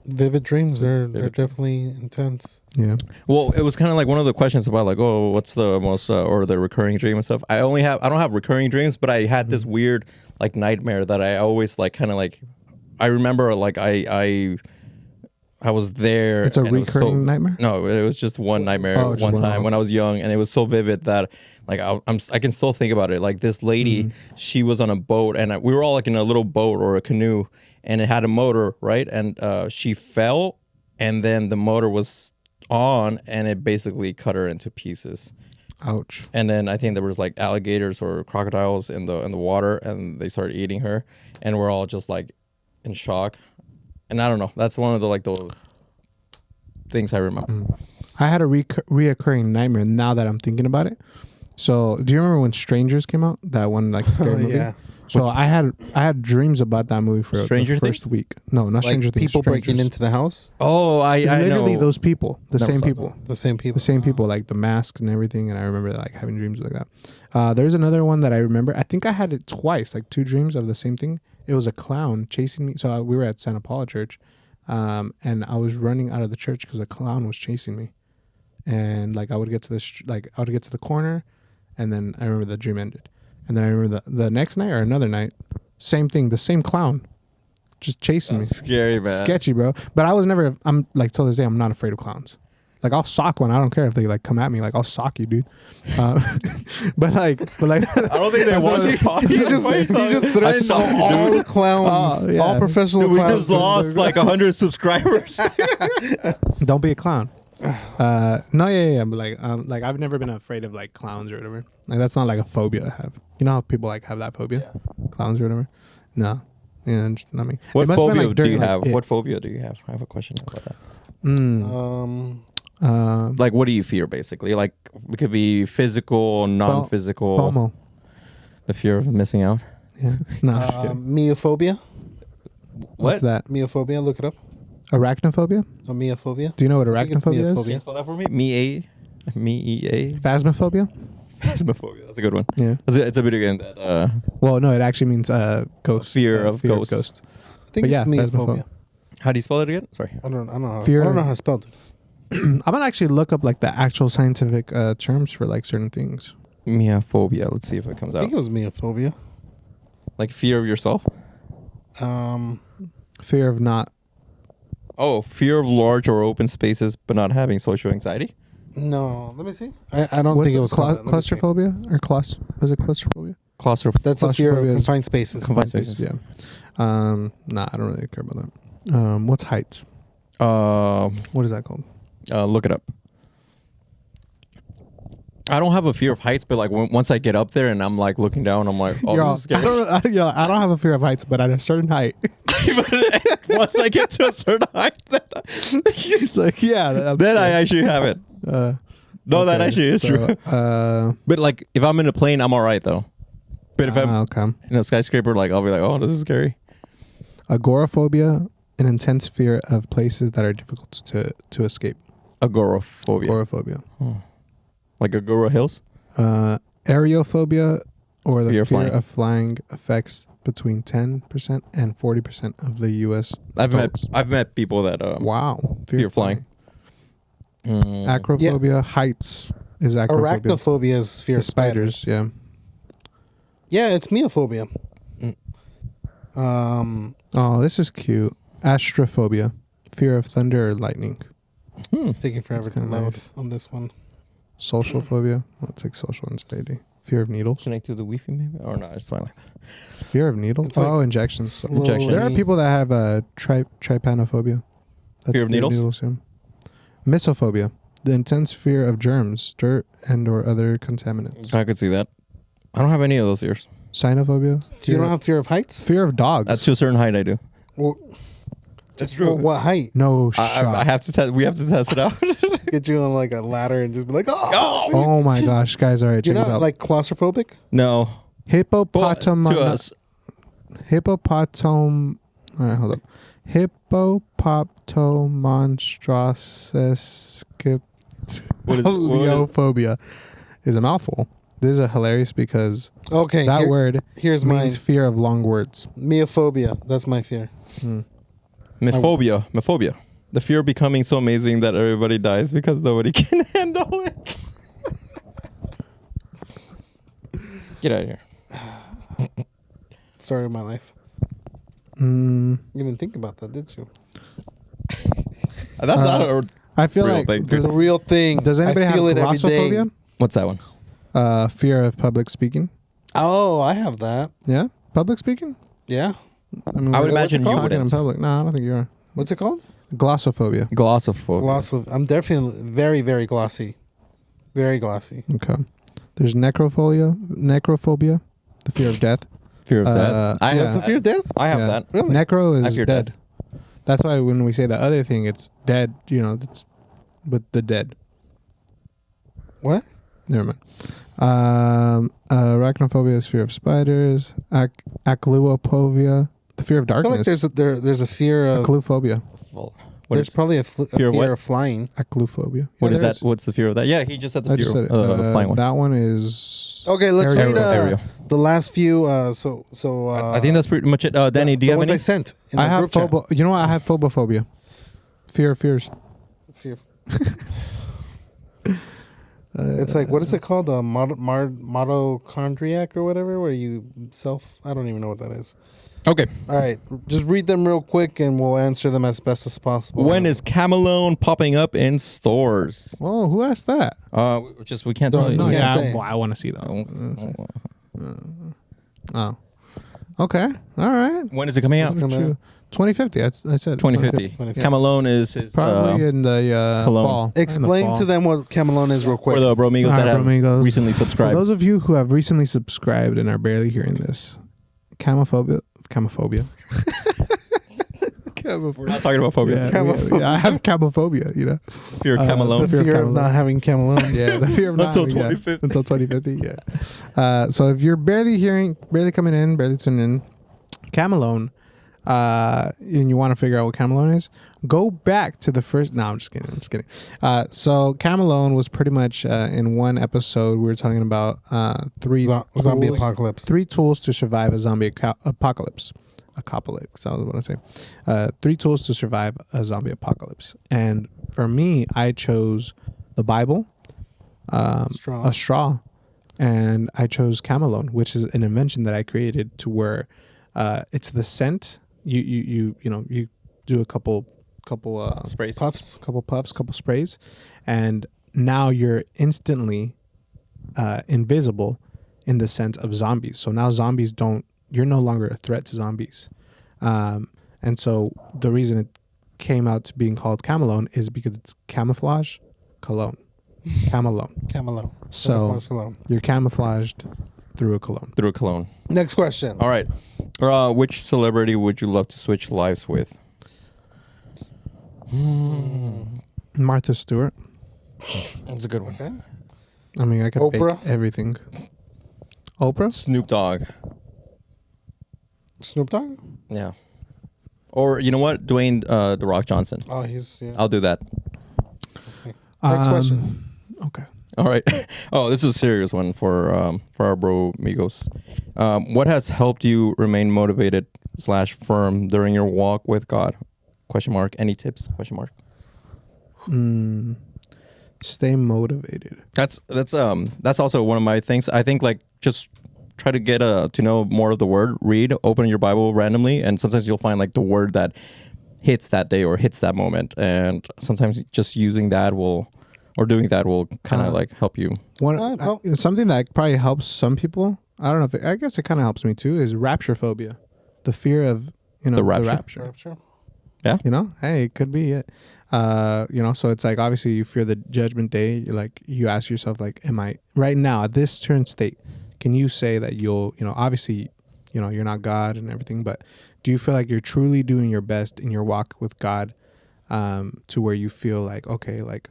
Vivid dreams. They're Vivid. definitely intense. yeah. Well, it was kind of like one of the questions about like, oh, what's the most or the recurring dream and stuff. I don't have recurring dreams, but I had this weird like nightmare that I always like kind of like. I remember like I was there. It's a and it was recurring nightmare? No, it was just one nightmare Oh, just one one. time when I was young, and it was so vivid that like I can still think about it. Like this lady, she was on a boat, and we were all like in a little boat or a canoe, and it had a motor, right? And she fell, and then the motor was on, and it basically cut her into pieces. Ouch. And then I think there was like alligators or crocodiles in the water, and they started eating her, and we're all just like in shock. And I don't know. That's one of the things I remember. I had a reoccurring nightmare. Now that I'm thinking about it. So do you remember when Strangers came out? That one like scary movie? Yeah. So I had dreams about that movie for Stranger the first Things? week. No, not Like Stranger Things. people breaking Strangers. into the house. Oh, I literally know. those people, the Never same saw people. The same people. The same people, like the masks and everything, and I remember like having dreams like that. There's another one that I remember. I think I had it twice, like 2 dreams of the same thing. It was a clown chasing me. So we were at Santa Paula Church, and I was running out of the church because a clown was chasing me, and like I would get to the corner, and then I remember the dream ended, and then I remember the next night or another night, same thing, the same clown, just chasing me. Scary, man. Sketchy, bro. But I was never. I'm like till this day, I'm not afraid of clowns. Like I'll sock one. I don't care if they like come at me. Like I'll sock you, dude. But like, I don't think they want you talking. He just threatened all the clowns, Oh, yeah. all professional Dude, we clowns. just lost like 100 subscribers. don't be a clown. No, yeah. But like I've never been afraid of like clowns or whatever. Like that's not like a phobia I have. You know how people like have that phobia, clowns or whatever. No, yeah, just not me. What It must have been, phobia like, do you during, like, have? it. What phobia do you have? I have a question about that. Like Like, what do you fear, basically? Like, it could be physical, non-physical. FOMO. The fear of missing out. Yeah. No, I'm just kidding. Meophobia. What's that? Meophobia. Look it up. Arachnophobia? Oh, meophobia. Do you know what I think it's arachnophobia is? meophobia. Can you spell that for me? Me-A. Phasmophobia? Phasmophobia. That's a good one. Yeah. It's a video game that Well, no, it actually means ghost. Fear of ghosts. ghost. I think But it's yeah, meophobia. how do you spell it again? Sorry. I don't know. Fear I don't know of- how to spell it. I'm gonna actually look up like the actual scientific terms for like certain things. Meophobia. Let's see if it comes I out. think it was meophobia. Like fear of yourself? Fear of not. Oh, fear of large or open spaces, but not having social anxiety. No, let me see. I don't What's think it was called that. Let me see. claustrophobia or was it claustrophobia? Claustrophobic. That's the fear of Claustrophobia is- confined spaces. Confined spaces. Yeah. Nah, I don't really care about that. What's heights? What is that called? Look it up. I don't have a fear of heights, but like once I get up there and I'm like looking down, I'm like, oh, Yo, this is scary. I don't have a fear of heights, but at a certain height, But once I get to a certain height, it's like yeah. then I actually have it. No, that okay, actually is so, true. But like, if I'm in a plane, I'm all right though. But if I'm okay. in a skyscraper, like I'll be like, oh, this is scary. Agoraphobia, an intense fear of places that are difficult to escape. Agoraphobia. Agoraphobia. Like Agora Hills. Aerophobia, or the Fear fear of flying. of flying, affects between 10% and 40% of the U.S. I've adults. met people that Wow. fear of flying. Acrophobia, heights is acrophobia. Arachnophobia is fear The of spiders. Yeah. Yeah, it's meophobia. Oh, this is cute. Astrophobia, fear of thunder or lightning. It's taking forever to kinda load nice. on this one. Social phobia. Let's take social anxiety. Fear of needles. Connect to the Wi-Fi maybe? Or no, it's fine like that. Fear of needles. It's like Injections. slowly- There are people that have trypanophobia. That's Fear of needles? Yeah. Misophobia, the intense fear of germs, dirt, and or other contaminants. I could see that. I don't have any of those fears. Cynophobia, You don't have fear of heights? fear of dogs. To a certain height, I do. Well, That's well, what height? no shot. I have to test. We have to test it out. Get you on like a ladder and just be like, oh! Oh my gosh, guys! All right, You're check this not out. like claustrophobic? No. But to us, Hippopotom. All right, hold up. Hippopotmonstrosescip. What is it? Leophobia is a mouthful. This is a hilarious because Okay, that word here's mine. means fear of long words. Meophobia. That's my fear. Myphobia. The fear of becoming so amazing that everybody dies because nobody can handle it. Get out of here. Story of my life. Mm, You didn't think about that, did you? That's not a I feel real like thing. It's a real thing. does anybody I have feel it every day. glossophobia? What's that one? Fear of public speaking. Oh, I have that. Yeah, public speaking. Yeah. mean, I would what's it imagine you called? Talking in wouldn't. public. No, I don't think you are. What's it called? Glossophobia. Glossophobia. I'm definitely very, very glossy. Very glossy. Okay. There's necrophobia, the fear of death. Fear of death. yeah. That's the fear of death? I have Yeah. that. Really? Necro I is fear dead. death. That's why when we say the other thing, it's dead. You know, that's with the dead. What? Never mind. Arachnophobia is fear of spiders. Acluophobia, the fear of I feel darkness. like there's a fear of... Acluphobia. Well, There's probably a fear of what? of flying. Acluphobia. What Yeah, is there that? What's the fear of that? Yeah, he just said the I fear just said of it. the flying one. That one is. Okay, let's Ariel. read Ariel. the last few. I think that's pretty much it. Danny, do you have ones any? I sent in I the have group chat. You know what? I have phobophobia. Fear of fears. Fear. It's like, what is it called? Mitochondriac or whatever, where you I don't even know what that is. Okay. All right, just read them real quick and we'll answer them as best as possible. When is Camelone popping up in stores? Oh, who asked that? We can't Don't tell you. know. No, can't yeah, say. I want to see that. Oh. Oh. Okay. All right. When is it coming out? It's coming out. 2050. I said 2050. 2050. Camelone is his Probably in the cologne. fall. Explain to them what Camelone is real quick. for the Bromigos All right, that have Bromigos. recently For subscribed. those of you who have recently subscribed and are barely hearing this, camophobia. We're not talking about phobia. Yeah, I have camophobia, you know. Fear of the Camelone. the fear of fear of Camelone. not having Camelone. Yeah, the fear of not Until having- yeah, 2050. until 2050, yeah. So if you're barely coming in, barely tuning in, Camelone, and you want to figure out what Camelone is, go back to the first. No, I'm just kidding. So Camelone was pretty much in one episode. We were talking about three Zombie tools- apocalypse. 3 tools to survive a zombie apocalypse. Apocalypse. That was what I say. 3 tools to survive a zombie apocalypse. And for me, I chose the Bible, Straw. a straw, and I chose Camelone, which is an invention that I created to where it's the scent. You do a couple Sprays. Puffs. couple puffs, couple sprays, and now you're instantly invisible in the sense of zombies. So now zombies you're no longer a threat to zombies. And so the reason it came out to being called Camelone is because it's camouflage cologne. Camelone. Camelone. So Camelone. you're camouflaged through a cologne. Through a cologne. Next question. All right. Which celebrity would you love to switch lives with? Martha Stewart. That's a good one. Okay. I mean, I could Oprah? bake everything. Oprah? Snoop Dogg. Snoop Dogg? Yeah. Or you know what? Dwayne The Rock Johnson. Oh, he's... Yeah. I'll do that. Next question. Okay. All right. Oh, this is a serious one for our bro amigos. What has helped you remain motivated / firm during your walk with God? Question mark. Any tips? Question mark. Stay motivated. That's also one of my things. I think like just try to get to know more of the word. Read, open your Bible randomly, and sometimes you'll find like the word that hits that day or hits that moment, and sometimes just using that will or doing that will kind of like help you. Something that probably helps some people. I don't know if I guess it kind of helps me too. Is rapture phobia, the fear of the rapture. Yeah, hey, it could be it. So it's like obviously you fear the judgment day. Like you ask yourself, like, am I right now at this current state? Can you say that you'll, obviously, you're not God and everything, but do you feel like you're truly doing your best in your walk with God, to where you feel like, okay, like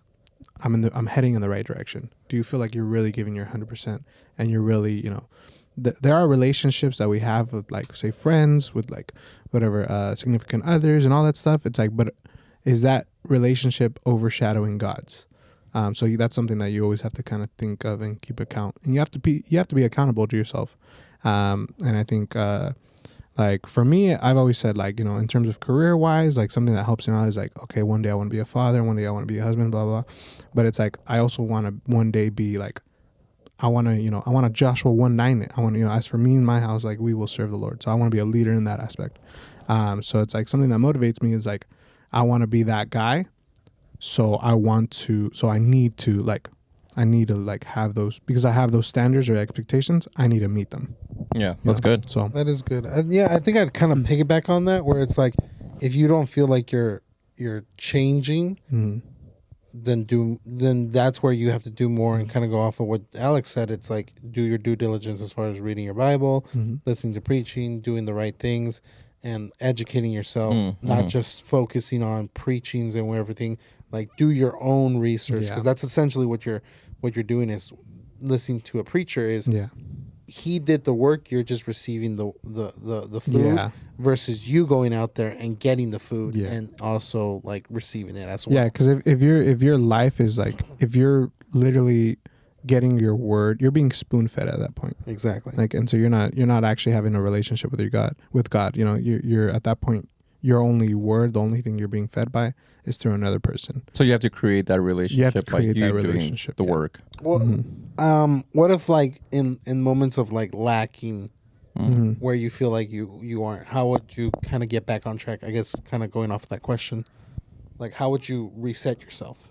I'm heading in the right direction? Do you feel like you're really giving your 100% and you're really, there are relationships that we have with, like, say, friends, with like whatever, significant others and all that stuff. It's like, but is that relationship overshadowing God's? So that's something that you always have to kind of think of and keep account. And you have to be accountable to yourself. And I think, like for me, I've always said, like, in terms of career wise, like something that helps me out is like, okay, one day I want to be a father, one day I want to be a husband, blah, blah, blah. But it's like, I also want to one day be like, I want to Joshua 1:9 it. I want to, as for me and my house, like we will serve the Lord. So I want to be a leader in that aspect. So it's like something that motivates me is like, I want to be that guy. So I need to have those, because I have those standards or expectations. I need to meet them. Yeah, that's good. So that is good. I think I'd kind of piggyback on that, where it's like, if you don't feel like you're changing, then that's where you have to do more, and kind of go off of what Alex said. It's like, do your due diligence as far as reading your Bible, listening to preaching, doing the right things, and educating yourself, not just focusing on preachings and everything. Like, do your own research, because that's essentially what you're doing is listening to a preacher. Is he did the work, you're just receiving the food, versus you going out there and getting the food and also like receiving it as well. Yeah, because if your life is like, if you're literally getting your word, you're being spoon fed at that point. Exactly. Like, and so you're not actually having a relationship with God. You're at that point, your only word, the only thing you're being fed by is through another person. So you have to create that relationship. You have to create that relationship. Doing the work. Well, what if like in moments of like lacking, where you feel like you aren't, how would you kind of get back on track? I guess kind of going off of that question, like how would you reset yourself?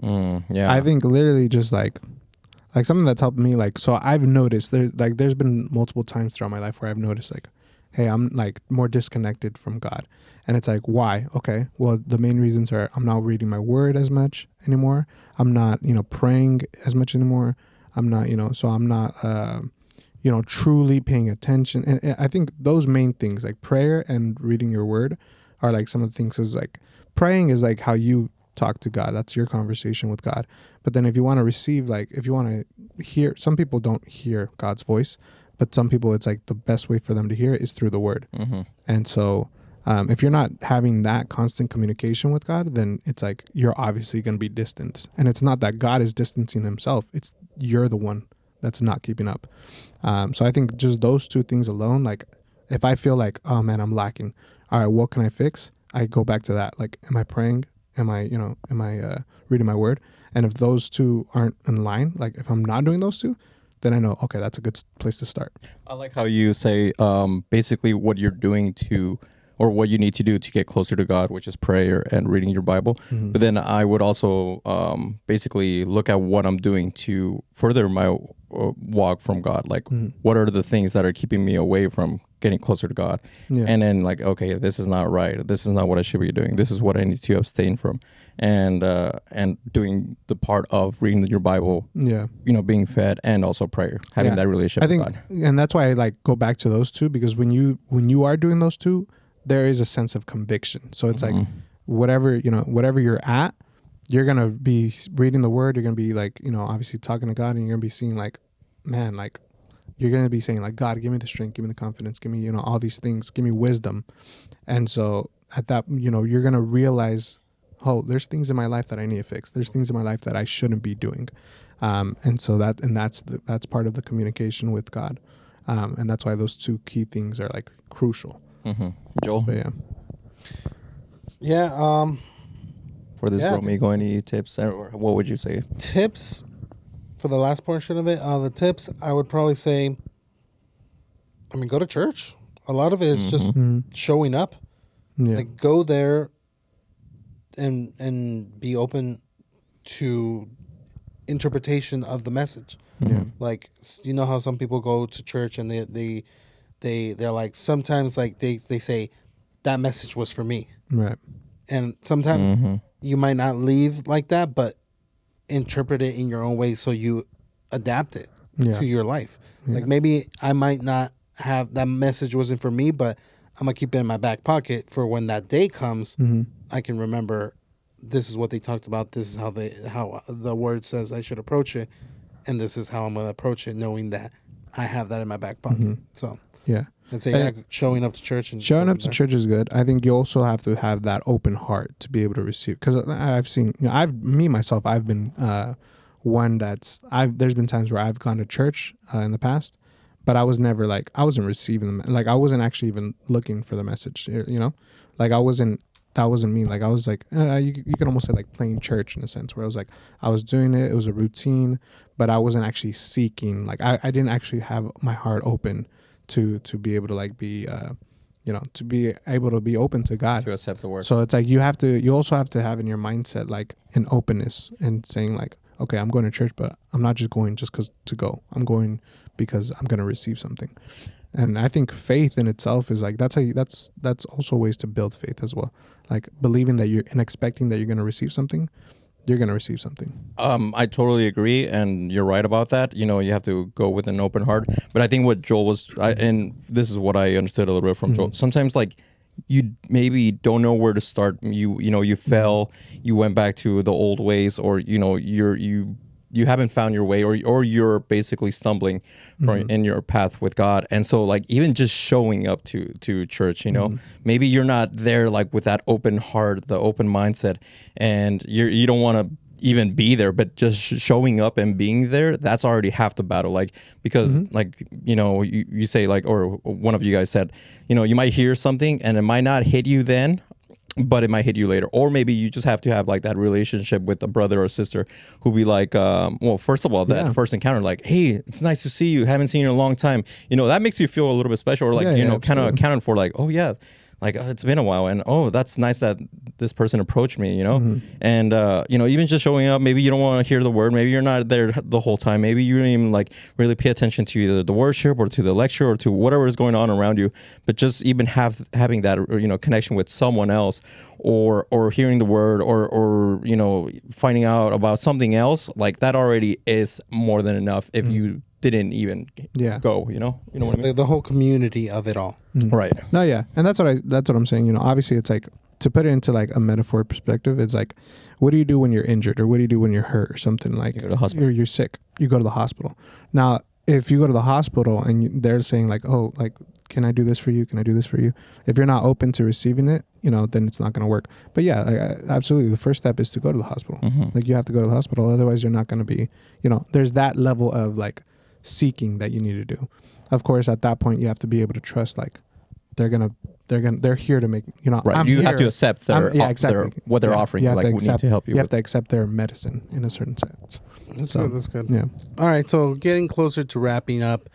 I think literally just like something that's helped me, like, so I've noticed there's been multiple times throughout my life where I've noticed like, hey, I'm like more disconnected from God. And it's like, why? Okay, well, the main reasons are I'm not reading my word as much anymore. I'm not, praying as much anymore. I'm not, so I'm not, truly paying attention. And I think those main things, like prayer and reading your word, are like some of the things. Is like praying is like how you talk to God. That's your conversation with God. But then if you want to receive, like if you want to hear, some people don't hear God's voice, but some people, it's like the best way for them to hear it is through the word. And so if you're not having that constant communication with God, then it's like you're obviously going to be distant. And it's not that God is distancing himself. It's you're the one that's not keeping up. So I think just those two things alone, like if I feel like, oh man, I'm lacking. All right, what can I fix? I go back to that. Like, am I praying? Am I reading my word? And if those two aren't in line, like if I'm not doing those two, then I know, okay, that's a good place to start. I like how you say basically what you're doing or what you need to do to get closer to God, which is prayer and reading your Bible. But then I would also basically look at what I'm doing to further my walk from God. Like, what are the things that are keeping me away from getting closer to God? And then like, okay, this is not right. This is not what I should be doing. This is what I need to abstain from. And doing the part of reading your Bible, being fed, and also prayer, having that relationship with God. And that's why I like go back to those two, because when you are doing those two, there is a sense of conviction. So it's like whatever you're at, you're gonna be reading the word. You're gonna be like, obviously talking to God, and you're gonna be seeing like, man, like you're gonna be saying like, God, give me the strength, give me the confidence, give me all these things, give me wisdom. And so at that, you're gonna realize, oh, there's things in my life that I need to fix. There's things in my life that I shouldn't be doing. And so that's part of the communication with God. And that's why those two key things are like crucial. Joel? But For this Bromigo, any tips? Or what would you say? Tips for the last portion of it? The tips, I would probably say I mean, go to church. A lot of it is just showing up. Yeah. Like, go there and be open to interpretation of the message. Yeah. Like, you know how some people go to church and they're like, sometimes like they say that message was for me. Right. And sometimes you might not leave like that, but interpret it in your own way so you adapt it to your life. Like, maybe I might not have that message wasn't for me, but I'm gonna keep it in my back pocket for when that day comes. I can remember this is what they talked about. This is how the word says I should approach it, and this is how I'm gonna approach it, knowing that I have that in my back pocket. So Yeah. I'd say showing up to church and showing up to church is good. I think you also have to have that open heart to be able to receive. Because I've seen, I've been one there's been times where I've gone to church in the past, but I was never like, I wasn't receiving them. Like, I wasn't actually even looking for the message, like that wasn't me. Like, I was like, you could almost say like playing church in a sense, where I was like, I was doing it. It was a routine, but I wasn't actually seeking. Like, I didn't actually have my heart open to be able to like be, to be able to be open to God. To accept the word. So it's like you also have to have in your mindset like an openness and saying like, okay, I'm going to church, but I'm not just going just because to go. I'm going because I'm going to receive something. And I think faith in itself is like, that's also ways to build faith as well. Like believing that and expecting that you're going to receive something, you're going to receive something. I totally agree, and you're right about that. You have to go with an open heart. But I think what Joel was, and this is what I understood a little bit from Joel. Sometimes, like, you maybe don't know where to start. You fell, you went back to the old ways, or you haven't found your way, or you're basically stumbling in your path with God. And so, like, even just showing up to church, maybe you're not there like with that open heart, the open mindset, and you don't want to even be there, but just showing up and being there, that's already half the battle. Like, because like, you say like, or one of you guys said, you might hear something and it might not hit you then, but it might hit you later. Or maybe you just have to have like that relationship with a brother or sister who be like, well, first of all, that first encounter, like, hey, it's nice to see you. Haven't seen you in a long time. That makes you feel a little bit special, or like, kind of accounted for, like, oh yeah, like, it's been a while, and oh, that's nice that this person approached me, and even just showing up. Maybe you don't want to hear the word, maybe you're not there the whole time, maybe you don't even like really pay attention to either the worship or to the lecture or to whatever is going on around you, but just even having that connection with someone else, or hearing the word, or finding out about something else, like, that already is more than enough if you didn't even go, you know what I mean? The whole community of it all. Right. No, yeah. And that's what I'm saying. Obviously it's like, to put it into like a metaphor perspective, it's like, what do you do when you're injured, or what do you do when you're hurt or something? Like, you go to the hospital. You're sick, you go to the hospital. Now, if you go to the hospital and they're saying like, oh, like, can I do this for you? Can I do this for you? If you're not open to receiving it, then it's not going to work. But yeah, absolutely. The first step is to go to the hospital. Like, you have to go to the hospital. Otherwise you're not going to be, there's that level of like seeking that you need to do. Of course, at that point you have to be able to trust, like, they're here to make, right. I'm you here. have to accept what they're offering. You have like, to we need to help you. You have to accept their medicine in a certain sense. That's good. Yeah. All right. So getting closer to wrapping up,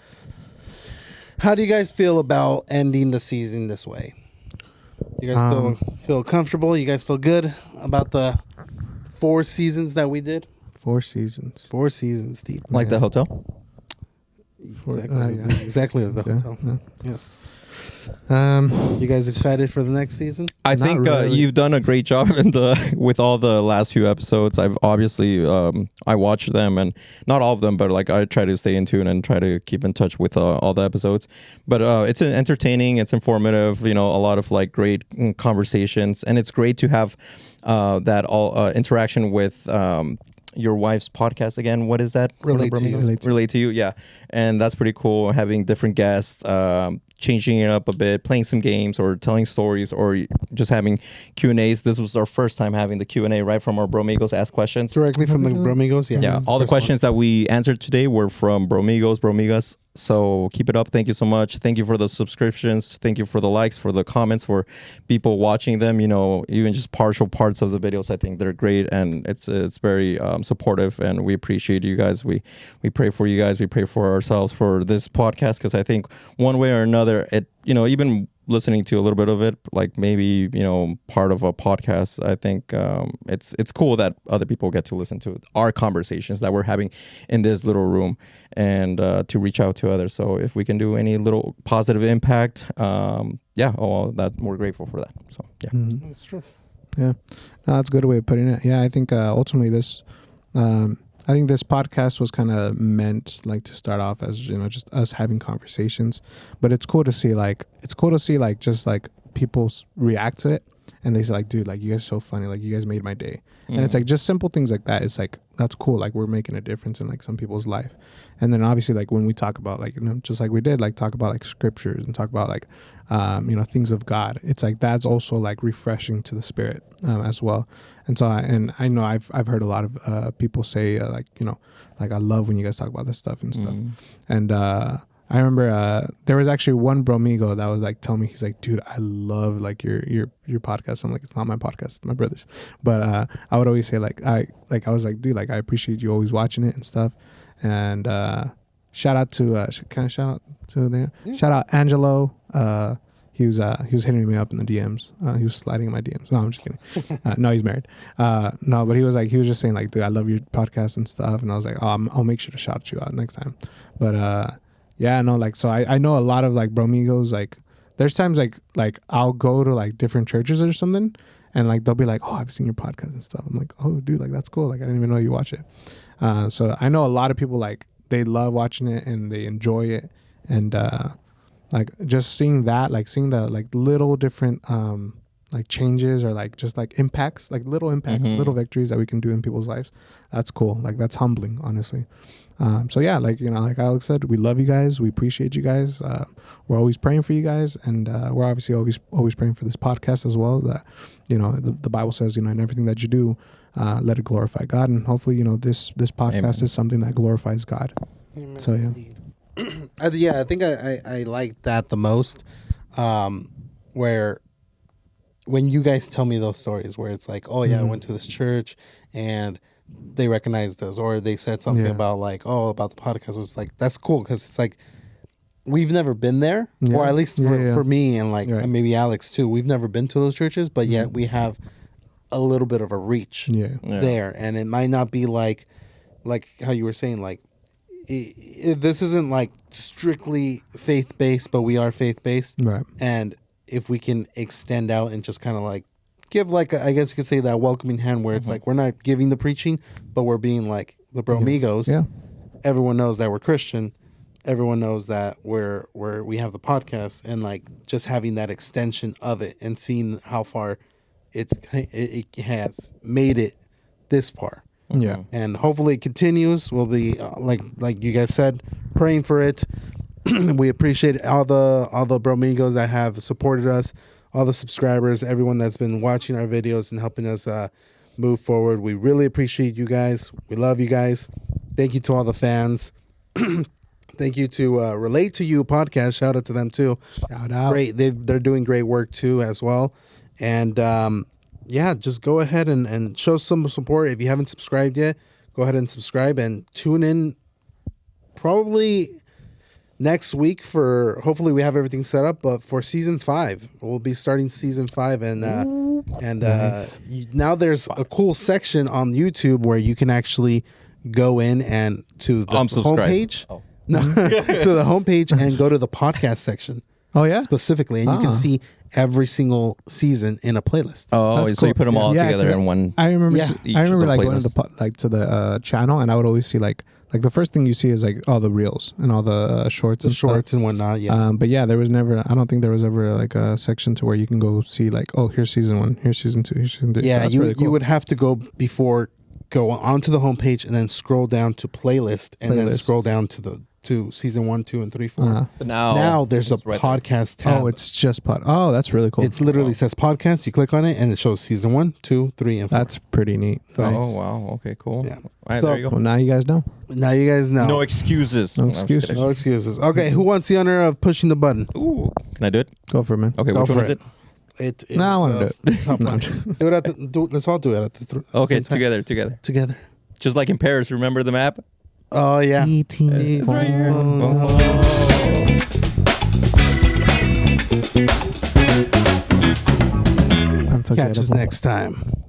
how do you guys feel about ending the season this way? You guys feel comfortable? You guys feel good about the 4 seasons that we did? 4 seasons. 4 seasons, Steve. Like the hotel? Exactly the hotel. Yeah. Yes. You guys excited for the next season? I think really. You've done a great job with all the last few episodes. I've obviously I watched them, and not all of them, but like I try to stay in tune and try to keep in touch with all the episodes. But it's entertaining, it's informative. A lot of like great conversations, and it's great to have that all interaction with. Your wife's podcast again. What is that? Relate to you. Yeah, and that's pretty cool. Having different guests, changing it up a bit, playing some games, or telling stories, or just having Q&As. This was our first time having the Q&A right from our Bromigos Ask Questions directly from the Bromigos. Yeah. All the questions that we answered today were from Bromigos, Bromigas. So keep it up. Thank you so much. Thank you for the subscriptions. Thank you for the likes, for the comments, for people watching them. Even just partial parts of the videos. I think they're great, and it's very supportive, and we appreciate you guys. We pray for you guys. We pray for ourselves for this podcast, because I think one way or another, even listening to a little bit of it, like maybe part of a podcast, I think it's cool that other people get to listen to our conversations that we're having in this little room, and to reach out to others. So if we can do any little positive impact, that we're grateful for that. So yeah. That's true. Yeah, no, that's a good way of putting it. Yeah, I think ultimately this podcast was kind of meant like to start off as just us having conversations, but it's cool to see just like people react to it, and they say like, dude, like you guys are so funny, like you guys made my day. And it's like just simple things like that. It's like, that's cool. Like we're making a difference in like some people's life. And then obviously like when we talk about like, just like we did, like talk about like scriptures and talk about like, things of God. It's like, that's also like refreshing to the spirit as well. And so I know I've heard a lot of people say like I love when you guys talk about this stuff and stuff. And I remember there was actually one bromigo that was like telling me, he's like, dude, I love like your podcast. I'm like, it's not my podcast, it's my brother's. But I would always say I was like, dude, like I appreciate you always watching it and stuff. And shout out to shout out Angelo. He was hitting me up in the DMs. He was sliding in my DMs. No, I'm just kidding. No, he's married. No, but he was just saying like, dude, I love your podcast and stuff. And I was like, I'll make sure to shout you out next time. But yeah, no, like, so I know a lot of like bromigos, like there's times like I'll go to like different churches or something, and like they'll be like, oh, I've seen your podcast and stuff. I'm like, oh dude, like that's cool. Like I didn't even know you watch it. So I know a lot of people like they love watching it and they enjoy it. And like just seeing the like little different like changes or like just like impacts, like little impacts, little victories that we can do in people's lives. That's cool. Like that's humbling, honestly. So yeah, like, like Alex said, we love you guys. We appreciate you guys. We're always praying for you guys. And we're obviously always praying for this podcast as well, that, the Bible says, in everything that you do, let it glorify God. And hopefully, this podcast Amen. Is something that glorifies God. Amen. So yeah. I think I like that the most, where when you guys tell me those stories where it's like, oh yeah, I went to this church and they recognized us, or they said something about like, about the podcast. Was like, that's cool, because it's like we've never been there, or at least for me and like and maybe Alex too. We've never been to those churches, but yet we have a little bit of a reach there, and it might not be like how you were saying, like this isn't like strictly faith based, but we are faith based, right? And if we can extend out and just kind of like give like I guess you could say that welcoming hand, where it's like we're not giving the preaching, but we're being like the bromigos. Yeah. Everyone knows that we're Christian. Everyone knows that we have the podcast, and like just having that extension of it and seeing how far it has made it this far. Yeah. And hopefully it continues. We'll be like you guys said, praying for it. We appreciate all the bromigos that have supported us, all the subscribers, everyone that's been watching our videos and helping us move forward. We really appreciate you guys. We love you guys. Thank you to all the fans. Thank you to Relate to You podcast. Shout out to them too. Shout out. Great. They're doing great work too as well. And just go ahead and show some support. If you haven't subscribed yet, go ahead and subscribe and tune in probably next week for, hopefully we have everything set up, but for season 5, we'll be starting season 5, and nice. Now there's a cool section on YouTube where you can actually go in and to the homepage, to the homepage and go to the podcast section. Oh yeah, specifically, and you can see every single season in a playlist. Oh, so cool. You put them all together in one. I remember like going to the channel, and I would always see like the first thing you see is like all the reels and all the shorts and whatnot. Yeah. But yeah, there was never. I don't think there was ever like a section to where you can go see like, oh, here's season 1, here's season 2, here's season 3. Yeah, so you would have to go onto the homepage and then scroll down to playlist, and then scroll down to to season 1, 2, and 3, 4. But now, Now there's a it's right there. podcast tab. Oh, it's just pod. Oh, that's really cool. It's literally says podcast. You click on it and it shows season 1, 2, 3, and 4. That's pretty neat. Nice. Oh wow. Okay. Cool. Yeah. All right. So- there you go. Well, now you guys know. Now you guys know. No excuses. No I'm just excuses. kidding. No excuses. Okay, who wants the honor of pushing the button? Ooh. Can I do it? Go for it, man. Okay. Go Which one for is it. it? It is No, I want to do it. top No, one. Do it at the, let's all do it at the Okay. same time. Together. Together. Just like in Paris. Remember the map? Oh yeah. 18. It's right here. Unforgettable. Catch us next time.